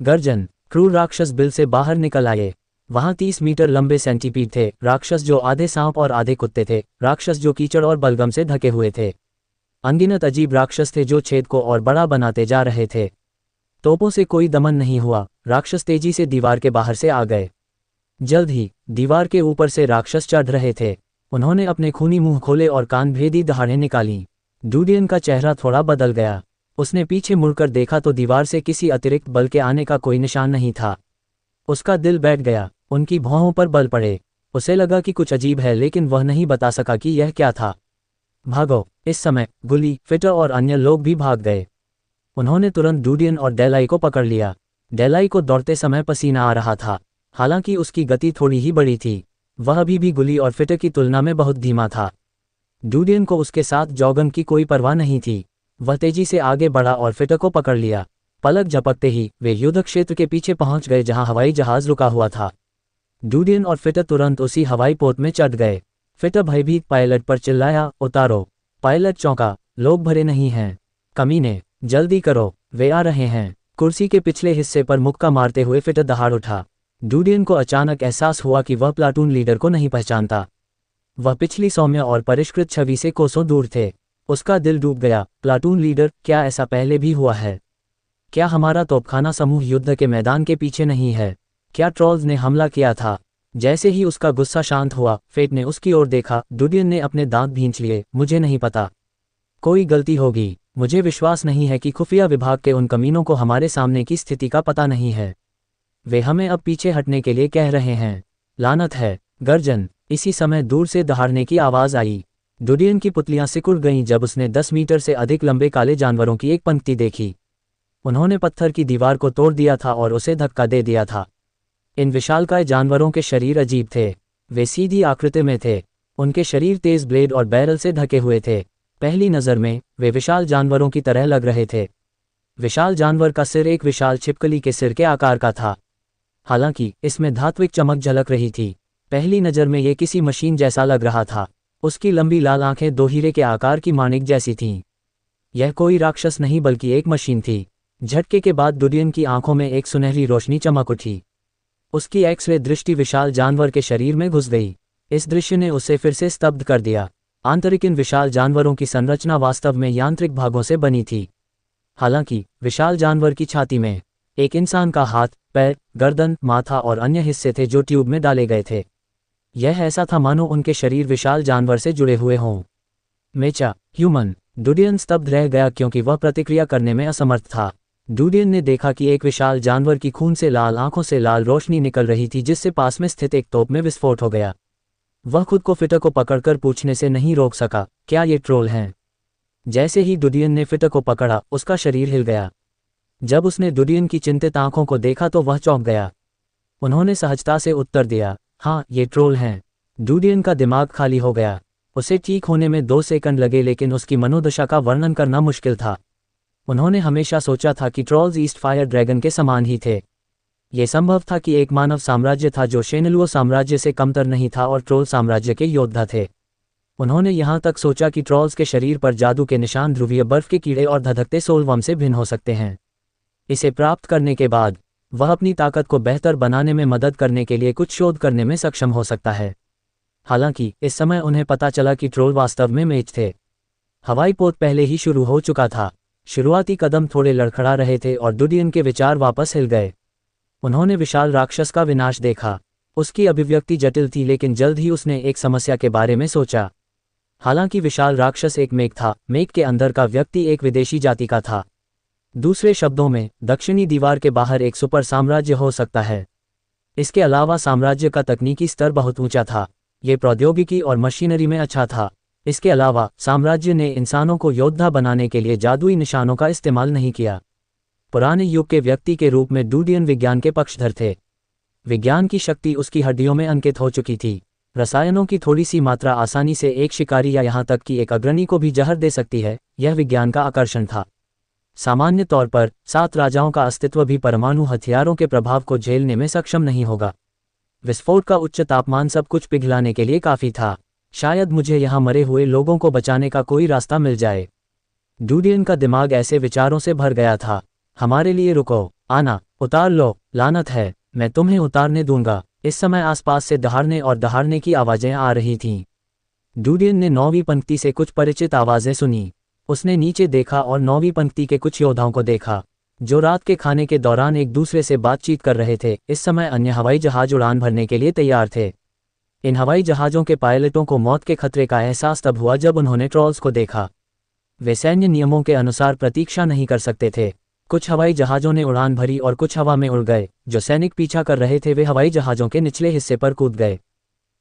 गर्जन! क्रूर राक्षस बिल से बाहर निकल आए। वहां 30 मीटर लंबे सेंटीपीड थे। राक्षस जो आधे सांप और आधे कुत्ते थे। राक्षस जो कीचड़ और बलगम से ढके हुए थे। अनगिनत अजीब राक्षस थे जो छेद को और बड़ा बनाते जा रहे थे। तोपों से कोई दमन नहीं हुआ। राक्षस तेजी से दीवार के बाहर से आ गए। जल्द ही दीवार के ऊपर से राक्षस चढ़ रहे थे। उन्होंने अपने खूनी मुंह खोले और कान भेदी दहाड़ें निकाली। डूडियन का चेहरा थोड़ा बदल गया। उसने पीछे मुड़कर देखा तो दीवार से किसी अतिरिक्त बल के आने का कोई निशान नहीं था। उसका दिल बैठ गया। उनकी भौहों पर बल पड़े। उसे लगा कि कुछ अजीब है, लेकिन वह नहीं बता सका कि यह क्या था। भागो! इस समय गुली, फिटर और अन्य लोग भी भाग गए। उन्होंने तुरंत डूडियन और डेलाई को पकड़ लिया। डेलाई को दौड़ते समय पसीना आ रहा था। हालांकि उसकी गति थोड़ी ही बड़ी थी। वह अभी भी गुली और फिटर की तुलना में बहुत धीमा था। डूडियन को उसके साथ जॉगन की कोई परवाह नहीं थी। वह तेजी से आगे बढ़ा और फिटर को पकड़ लिया। पलक झपकते ही वे युद्ध क्षेत्र के पीछे पहुंच गए जहां हवाई जहाज रुका हुआ था। डूडियन और फिटर तुरंत उसी हवाई पोत में चढ़ गए। फिटर भयभीत पायलट पर चिल्लाया, उतारो! पायलट चौंका, लोग भरे नहीं हैं। कमीने, जल्दी करो, वे आ रहे हैं। कुर्सी के पिछले हिस्से पर मुक्का मारते हुए फिटर दहाड़ उठा। डूडियन को अचानक एहसास हुआ कि वह प्लाटून लीडर को नहीं पहचानता। वह पिछली सौम्य और परिष्कृत छवि से कोसों दूर थे। उसका दिल डूब गया। प्लाटून लीडर, क्या ऐसा पहले भी हुआ है? क्या हमारा तोपखाना समूह युद्ध के मैदान के पीछे नहीं है? क्या ट्रॉल्स ने हमला किया था? जैसे ही उसका गुस्सा शांत हुआ, फेट ने उसकी ओर देखा। डूडियन ने अपने दांत भींच लिए। मुझे नहीं पता। कोई गलती होगी। मुझे विश्वास नहीं है कि खुफिया विभाग के उन कमीनों को हमारे सामने की स्थिति का पता नहीं है। वे हमें अब पीछे हटने के लिए कह रहे हैं। लानत है। गर्जन। इसी समय दूर से दहाड़ने की आवाज़ आई। डूडियन की पुतलियां सिकुड़ गईं जब उसने 10 मीटर से अधिक लंबे काले जानवरों की एक पंक्ति देखी। उन्होंने पत्थर की दीवार को तोड़ दिया था और उसे धक्का दे दिया था। इन विशालकाय जानवरों के शरीर अजीब थे। वे सीधी आकृति में थे। उनके शरीर तेज ब्लेड और बैरल से ढके हुए थे। पहली नज़र में वे विशाल जानवरों की तरह लग रहे थे। विशाल जानवर का सिर एक विशाल छिपकली के सिर के आकार का था। हालांकि इसमें धात्विक चमक झलक रही थी। पहली नज़र में ये किसी मशीन जैसा लग रहा था। उसकी लंबी लाल आंखें 2 हीरे के आकार की माणिक जैसी थीं। यह कोई राक्षस नहीं बल्कि एक मशीन थी। झटके के बाद डूडियन की आंखों में एक सुनहरी रोशनी चमक उठी। उसकी एक्स-रे दृष्टि विशाल जानवर के शरीर में घुस गई। इस दृश्य ने उसे फिर से स्तब्ध कर दिया। आंतरिक इन विशाल जानवरों की संरचना वास्तव में यांत्रिक भागों से बनी थी। हालांकि विशाल जानवर की छाती में एक इंसान का हाथ, पैर, गर्दन, माथा और अन्य हिस्से थे जो ट्यूब में डाले गए थे। यह ऐसा था मानो उनके शरीर विशाल जानवर से जुड़े हुए हों। मेचा, ह्यूमन। डूडियन स्तब्ध रह गया क्योंकि वह प्रतिक्रिया करने में असमर्थ था। डूडियन ने देखा कि एक विशाल जानवर की खून से लाल आंखों से लाल रोशनी निकल रही थी जिससे पास में स्थित एक तोप में विस्फोट हो गया। वह खुद को फिटर को पकड़कर पूछने से नहीं रोक सका, क्या ये ट्रोल हैं? जैसे ही डूडियन ने फिटर को पकड़ा, उसका शरीर हिल गया। जब उसने डूडियन की चिंतित आंखों को देखा तो वह चौंक गया। उन्होंने सहजता से उत्तर दिया, हाँ, ये ट्रोल हैं। डूडियन का दिमाग खाली हो गया। उसे ठीक होने में 2 सेकंड लगे लेकिन उसकी मनोदशा का वर्णन करना मुश्किल था। उन्होंने हमेशा सोचा था कि ट्रोल्स ईस्ट फायर ड्रैगन के समान ही थे। ये संभव था कि एक मानव साम्राज्य था जो शेनलुओ साम्राज्य से कमतर नहीं था और ट्रोल साम्राज्य के योद्धा थे। उन्होंने यहाँ तक सोचा कि ट्रोल्स के शरीर पर जादू के निशान ध्रुवीय बर्फ के कीड़े और धधकते सोलवर्म से भिन्न हो सकते हैं। इसे प्राप्त करने के बाद वह अपनी ताकत को बेहतर बनाने में मदद करने के लिए कुछ शोध करने में सक्षम हो सकता है। हालांकि इस समय उन्हें पता चला कि ट्रोल वास्तव में मेच थे। हवाई पोत पहले ही शुरू हो चुका था। शुरुआती कदम थोड़े लड़खड़ा रहे थे और डूडियन के विचार वापस हिल गए। उन्होंने विशाल राक्षस का विनाश देखा। उसकी अभिव्यक्ति जटिल थी लेकिन जल्द ही उसने एक समस्या के बारे में सोचा। हालांकि विशाल राक्षस एक मेघ था, मेघ के अंदर का व्यक्ति एक विदेशी जाति का था। दूसरे शब्दों में, दक्षिणी दीवार के बाहर एक सुपर साम्राज्य हो सकता है। इसके अलावा साम्राज्य का तकनीकी स्तर बहुत ऊंचा था। ये प्रौद्योगिकी और मशीनरी में अच्छा था। इसके अलावा साम्राज्य ने इंसानों को योद्धा बनाने के लिए जादुई निशानों का इस्तेमाल नहीं किया। पुराने युग के व्यक्ति के रूप में डूडियन विज्ञान के पक्षधर थे। विज्ञान की शक्ति उसकी हड्डियों में अंकित हो चुकी थी। रसायनों की थोड़ी सी मात्रा आसानी से एक शिकारी या यहाँ तक कि एक अग्रणी को भी जहर दे सकती है, यह विज्ञान का आकर्षण था। सामान्य तौर पर 7 राजाओं का अस्तित्व भी परमाणु हथियारों के प्रभाव को झेलने में सक्षम नहीं होगा। विस्फोट का उच्च तापमान सब कुछ पिघलाने के लिए काफ़ी था। शायद मुझे यहाँ मरे हुए लोगों को बचाने का कोई रास्ता मिल जाए। डूडियन का दिमाग ऐसे विचारों से भर गया था। हमारे लिए रुको, आना, उतार लो, लानत है, मैं तुम्हें उतारने दूंगा। इस समय आसपास से दहाड़ने की आवाज़ें आ रही थीं। डूडियन ने 9वीं पंक्ति से कुछ परिचित आवाज़ें सुनी। उसने नीचे देखा और 9वीं पंक्ति के कुछ योद्धाओं को देखा, जो रात के खाने के दौरान एक दूसरे से बातचीत कर रहे थे। इस समय अन्य हवाई जहाज उड़ान भरने के लिए तैयार थे। इन हवाई जहाज़ों के पायलटों को मौत के खतरे का एहसास तब हुआ जब उन्होंने ट्रोल्स को देखा। वे सैन्य नियमों के अनुसार प्रतीक्षा नहीं कर सकते थे। कुछ हवाई जहाज़ों ने उड़ान भरी और कुछ हवा में उड़ गए। जो सैनिक पीछा कर रहे थे वे हवाई जहाज़ों के निचले हिस्से पर कूद गए।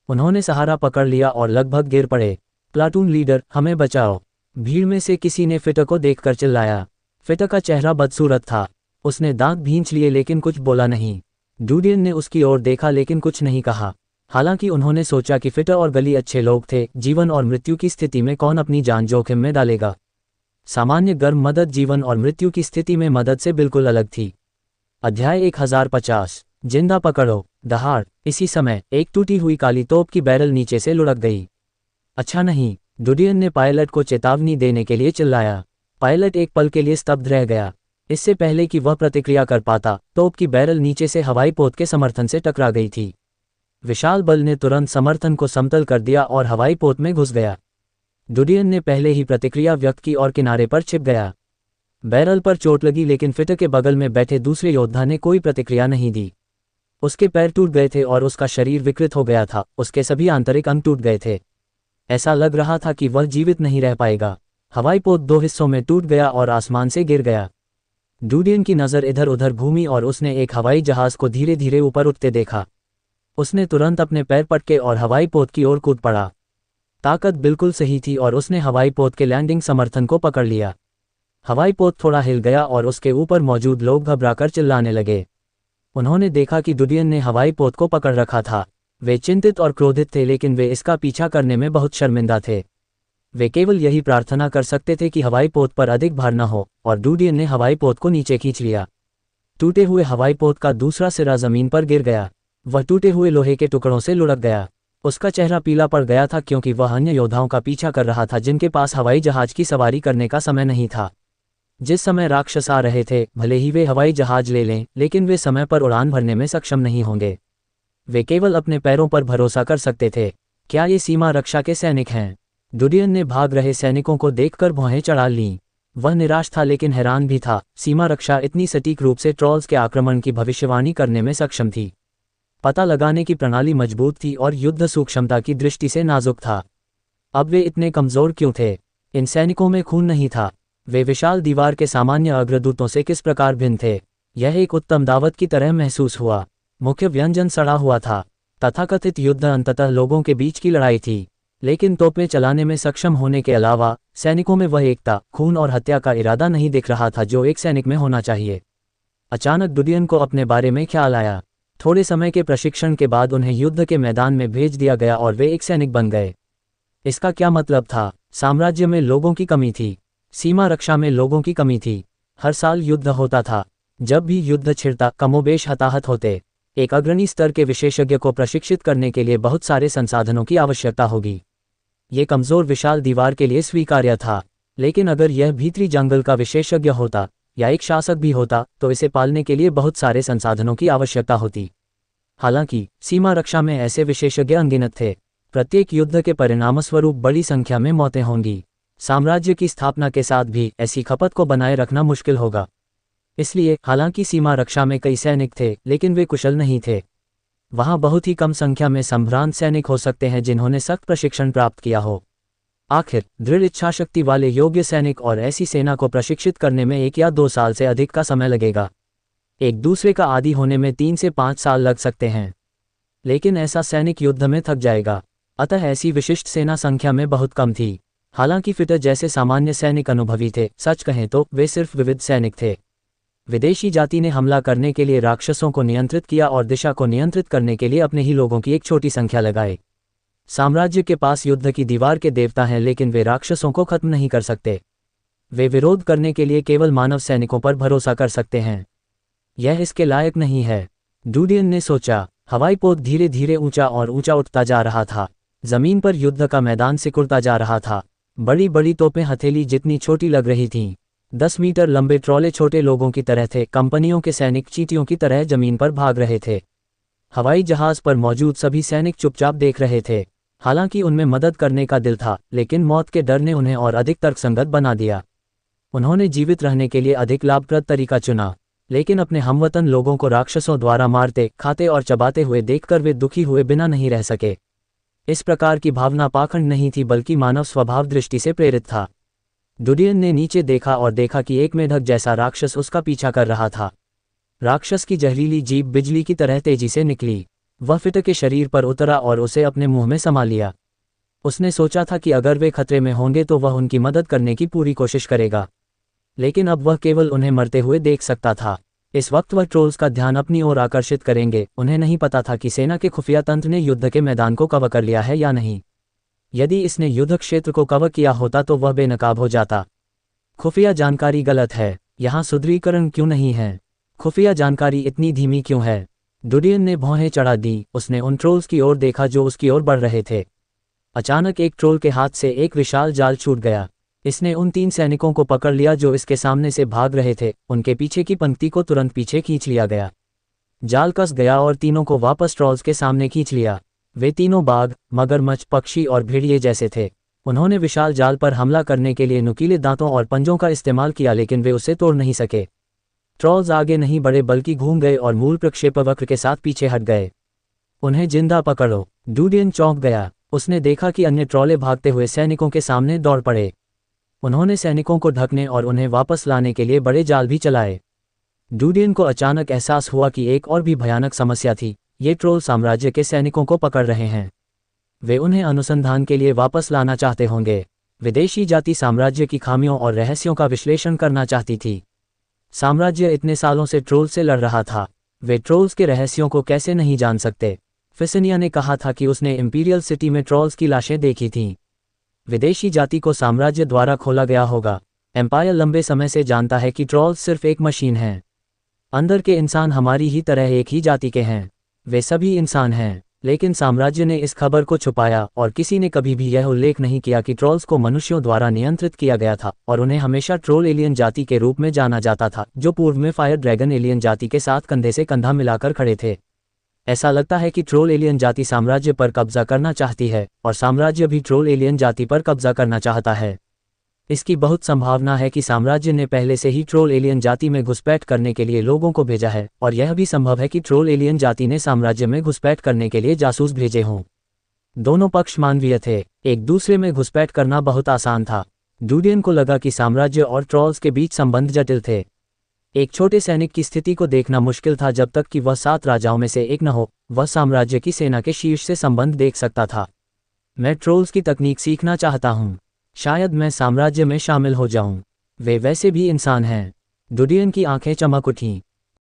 उन्होंने सहारा पकड़ लिया और लगभग गिर पड़े। प्लाटून लीडर, हमें बचाओ! भीड़ में से किसी ने फिटर को देखकर चिल्लाया। फिटर का चेहरा बदसूरत था। उसने दांत भींच लिए लेकिन कुछ बोला नहीं। डूडियन ने उसकी ओर देखा लेकिन कुछ नहीं कहा। हालांकि उन्होंने सोचा कि फिटर और गली अच्छे लोग थे। जीवन और मृत्यु की स्थिति में कौन अपनी जान जोखिम में डालेगा? सामान्य गर्म मदद जीवन और मृत्यु की स्थिति में मदद से बिल्कुल अलग थी। अध्याय 1050, जिंदा पकड़ो, दहाड़। इसी समय एक टूटी हुई काली तोप की बैरल नीचे से लुढ़क गई। अच्छा नहीं, डुडियन ने पायलट को चेतावनी देने के लिए चिल्लाया। पायलट एक पल के लिए स्तब्ध रह गया। इससे पहले कि वह प्रतिक्रिया कर पाता, तोप की बैरल नीचे से हवाई पोत के समर्थन से टकरा गई थी। विशाल बल ने तुरंत समर्थन को समतल कर दिया और हवाई पोत में घुस गया। डुडियन ने पहले ही प्रतिक्रिया व्यक्त की और किनारे पर छिप गया। बैरल पर चोट लगी, लेकिन फिटर के बगल में बैठे दूसरे योद्धा ने कोई प्रतिक्रिया नहीं दी। उसके पैर टूट गए थे और उसका शरीर विकृत हो गया था, उसके सभी आंतरिक अंग टूट गए थे। ऐसा लग रहा था कि वह जीवित नहीं रह पाएगा। हवाई पोत 2 हिस्सों में टूट गया और आसमान से गिर गया। डुडियन की नज़र इधर उधर घूमी और उसने एक हवाई जहाज को धीरे धीरे ऊपर उठते देखा। उसने तुरंत अपने पैर पटके और हवाई पोत की ओर कूद पड़ा। ताकत बिल्कुल सही थी और उसने हवाई पोत के लैंडिंग समर्थन को पकड़ लिया। हवाई पोत थोड़ा हिल गया और उसके ऊपर मौजूद लोग घबराकर चिल्लाने लगे। उन्होंने देखा कि डुडियन ने हवाई पोत को पकड़ रखा था। वे चिंतित और क्रोधित थे, लेकिन वे इसका पीछा करने में बहुत शर्मिंदा थे। वे केवल यही प्रार्थना कर सकते थे कि हवाई पोत पर अधिक भार न हो, और डुडियन ने हवाई पोत को नीचे खींच लिया। टूटे हुए हवाई पोत का दूसरा सिरा जमीन पर गिर गया। वह टूटे हुए लोहे के टुकड़ों से लुढ़क गया। उसका चेहरा पीला पड़ गया था, क्योंकि वह अन्य योद्धाओं का पीछा कर रहा था जिनके पास हवाई जहाज की सवारी करने का समय नहीं था। जिस समय राक्षस आ रहे थे, भले ही वे हवाई जहाज ले लें, लेकिन वे समय पर उड़ान भरने में सक्षम नहीं होंगे। वे केवल अपने पैरों पर भरोसा कर सकते थे। क्या ये सीमा रक्षा के सैनिक हैं? डुडियन ने भाग रहे सैनिकों को देखकर भौहें चढ़ा लीं। वह निराश था, लेकिन हैरान भी था। सीमा रक्षा इतनी सटीक रूप से ट्रॉल्स के आक्रमण की भविष्यवाणी करने में सक्षम थी। पता लगाने की प्रणाली मजबूत थी और युद्ध सूक्ष्मता की दृष्टि से नाजुक था। अब वे इतने कमजोर क्यों थे? इन सैनिकों में खून नहीं था। वे विशाल दीवार के सामान्य अग्रदूतों से किस प्रकार भिन्न थे? यह एक उत्तम दावत की तरह महसूस हुआ। मुख्य व्यंजन सड़ा हुआ था। तथाकथित युद्ध अंततः लोगों के बीच की लड़ाई थी, लेकिन तोपें चलाने में सक्षम होने के अलावा सैनिकों में वह एकता, खून और हत्या का इरादा नहीं दिख रहा था जो एक सैनिक में होना चाहिए। अचानक डुडियन को अपने बारे में ख्याल आया। थोड़े समय के प्रशिक्षण के बाद उन्हें युद्ध के मैदान में भेज दिया गया और वे एक सैनिक बन गए। इसका क्या मतलब था? साम्राज्य में लोगों की कमी थी। सीमा रक्षा में लोगों की कमी थी। हर साल युद्ध होता था। जब भी युद्ध छिड़ता, कमोबेश हताहत होते। एक अग्रणी स्तर के विशेषज्ञ को प्रशिक्षित करने के लिए बहुत सारे संसाधनों की आवश्यकता होगी। ये कमजोर विशाल दीवार के लिए स्वीकार्य था, लेकिन अगर यह भीतरी जंगल का विशेषज्ञ होता या एक शासक भी होता, तो इसे पालने के लिए बहुत सारे संसाधनों की आवश्यकता होती। हालांकि सीमा रक्षा में ऐसे विशेषज्ञ अनगिनत थे। प्रत्येक युद्ध के परिणामस्वरूप बड़ी संख्या में मौतें होंगी। साम्राज्य की स्थापना के साथ भी ऐसी खपत को बनाए रखना मुश्किल होगा। इसलिए हालांकि सीमा रक्षा में कई सैनिक थे, लेकिन वे कुशल नहीं थे। वहां बहुत ही कम संख्या में संभ्रांत सैनिक हो सकते हैं जिन्होंने सख्त प्रशिक्षण प्राप्त किया हो। आखिर दृढ़ इच्छाशक्ति वाले योग्य सैनिक और ऐसी सेना को प्रशिक्षित करने में 1 या 2 साल से अधिक का समय लगेगा। एक दूसरे का आदी होने में 3 से 5 साल लग सकते हैं, लेकिन ऐसा सैनिक युद्ध में थक जाएगा। अतः ऐसी विशिष्ट सेना संख्या में बहुत कम थी। हालांकि फिटर जैसे सामान्य सैनिक अनुभवी थे। सच कहें तो वे सिर्फ विविध सैनिक थे। विदेशी जाति ने हमला करने के लिए राक्षसों को नियंत्रित किया और दिशा को नियंत्रित करने के लिए अपने ही लोगों की एक छोटी संख्या लगाए। साम्राज्य के पास युद्ध की दीवार के देवता हैं, लेकिन वे राक्षसों को खत्म नहीं कर सकते। वे विरोध करने के लिए केवल मानव सैनिकों पर भरोसा कर सकते हैं। यह इसके लायक नहीं है, डुडियन ने सोचा। हवाई पोत धीरे धीरे ऊंचा और ऊंचा उठता जा रहा था। जमीन पर युद्ध का मैदान सिकुड़ता जा रहा था। बड़ी बड़ी तोपें हथेली जितनी छोटी लग रही थीं। 10 मीटर लंबे ट्रॉले छोटे लोगों की तरह थे। कंपनियों के सैनिक चींटियों की तरह जमीन पर भाग रहे थे। हवाई जहाज पर मौजूद सभी सैनिक चुपचाप देख रहे थे। हालांकि उनमें मदद करने का दिल था, लेकिन मौत के डर ने उन्हें और अधिक तर्कसंगत बना दिया। उन्होंने जीवित रहने के लिए अधिक लाभप्रद तरीका चुना, लेकिन अपने हमवतन लोगों को राक्षसों द्वारा मारते, खाते और चबाते हुए देखकर वे दुखी हुए बिना नहीं रह सके। इस प्रकार की भावना पाखंड नहीं थी, बल्कि मानव स्वभाव दृष्टि से प्रेरित था। डुडियन ने नीचे देखा और देखा कि एक मेढक जैसा राक्षस उसका पीछा कर रहा था। राक्षस की जहरीली जीभ बिजली की तरह तेजी से निकली। वह फिटर के शरीर पर उतरा और उसे अपने मुंह में समा लिया। उसने सोचा था कि अगर वे खतरे में होंगे तो वह उनकी मदद करने की पूरी कोशिश करेगा, लेकिन अब वह केवल उन्हें मरते हुए देख सकता था। इस वक्त वह ट्रोल्स का ध्यान अपनी ओर आकर्षित करेंगे। उन्हें नहीं पता था कि सेना के खुफिया तंत्र ने युद्ध के मैदान को कवर कर लिया है या नहीं। यदि इसने युद्ध क्षेत्र को कवर किया होता तो वह बेनकाब हो जाता। खुफिया जानकारी गलत है। यहाँ सुदृढ़ीकरण क्यों नहीं है? खुफिया जानकारी इतनी धीमी क्यों है? डुडियन ने भौहें चढ़ा दी। उसने उन ट्रोल्स की ओर देखा जो उसकी ओर बढ़ रहे थे। अचानक एक ट्रोल के हाथ से एक विशाल जाल छूट गया। इसने उन 3 सैनिकों को पकड़ लिया जो इसके सामने से भाग रहे थे। उनके पीछे की पंक्ति को तुरंत पीछे खींच लिया गया। जाल कस गया और तीनों को वापस ट्रोल्स के सामने खींच लिया। वे तीनों बाघ, मगरमच्छ, पक्षी और भेड़िए जैसे थे। उन्होंने विशाल जाल पर हमला करने के लिए नुकीले दांतों और पंजों का इस्तेमाल किया, लेकिन वे उसे तोड़ नहीं सके। ट्रोल्स आगे नहीं बढ़े बल्कि घूम गए और मूल प्रक्षेपवक्र के साथ पीछे हट गए। उन्हें जिंदा पकड़ो। डूडियन चौंक गया। उसने देखा कि अन्य ट्रोले भागते हुए सैनिकों के सामने दौड़ पड़े। उन्होंने सैनिकों को ढकने और उन्हें वापस लाने के लिए बड़े जाल भी चलाए। डूडियन को अचानक एहसास हुआ कि एक और भी भयानक समस्या थी। ये ट्रोल साम्राज्य के सैनिकों को पकड़ रहे हैं। वे उन्हें अनुसंधान के लिए वापस लाना चाहते होंगे। विदेशी जाति साम्राज्य की खामियों और रहस्यों का विश्लेषण करना चाहती थी। साम्राज्य इतने सालों से ट्रोल से लड़ रहा था। वे ट्रोल्स के रहस्यों को कैसे नहीं जान सकते। फिसनिया ने कहा था कि उसने इंपीरियल सिटी में ट्रोल्स की लाशें देखी थीं। विदेशी जाति को साम्राज्य द्वारा खोला गया होगा। एम्पायर लंबे समय से जानता है कि ट्रोल्स सिर्फ एक मशीन हैं। अंदर के इंसान हमारी ही तरह एक ही जाति के हैं। वे सभी इंसान हैं, लेकिन साम्राज्य ने इस खबर को छुपाया और किसी ने कभी भी यह उल्लेख नहीं किया कि ट्रोल्स को मनुष्यों द्वारा नियंत्रित किया गया था और उन्हें हमेशा ट्रोल एलियन जाति के रूप में जाना जाता था, जो पूर्व में फायर ड्रैगन एलियन जाति के साथ कंधे से कंधा मिलाकर खड़े थे। ऐसा लगता है कि ट्रोल एलियन जाति साम्राज्य पर कब्जा करना चाहती है और साम्राज्य भी ट्रोल एलियन जाति पर कब्जा करना चाहता है। इसकी बहुत संभावना है कि साम्राज्य ने पहले से ही ट्रोल एलियन जाति में घुसपैठ करने के लिए लोगों को भेजा है, और यह भी संभव है कि ट्रोल एलियन जाति ने साम्राज्य में घुसपैठ करने के लिए जासूस भेजे हों। दोनों पक्ष मानवीय थे। एक दूसरे में घुसपैठ करना बहुत आसान था। डूडियन को लगा कि साम्राज्य और ट्रोल्स के बीच संबंध जटिल थे। एक छोटे सैनिक की स्थिति को देखना मुश्किल था जब तक कि वह 7 राजाओं में से एक न हो। वह साम्राज्य की सेना के शीर्ष से संबंध देख सकता था। मैं ट्रोल्स की तकनीक सीखना चाहता हूँ। शायद मैं साम्राज्य में शामिल हो जाऊं। वे वैसे भी इंसान हैं। डूडियन की आंखें चमक उठीं।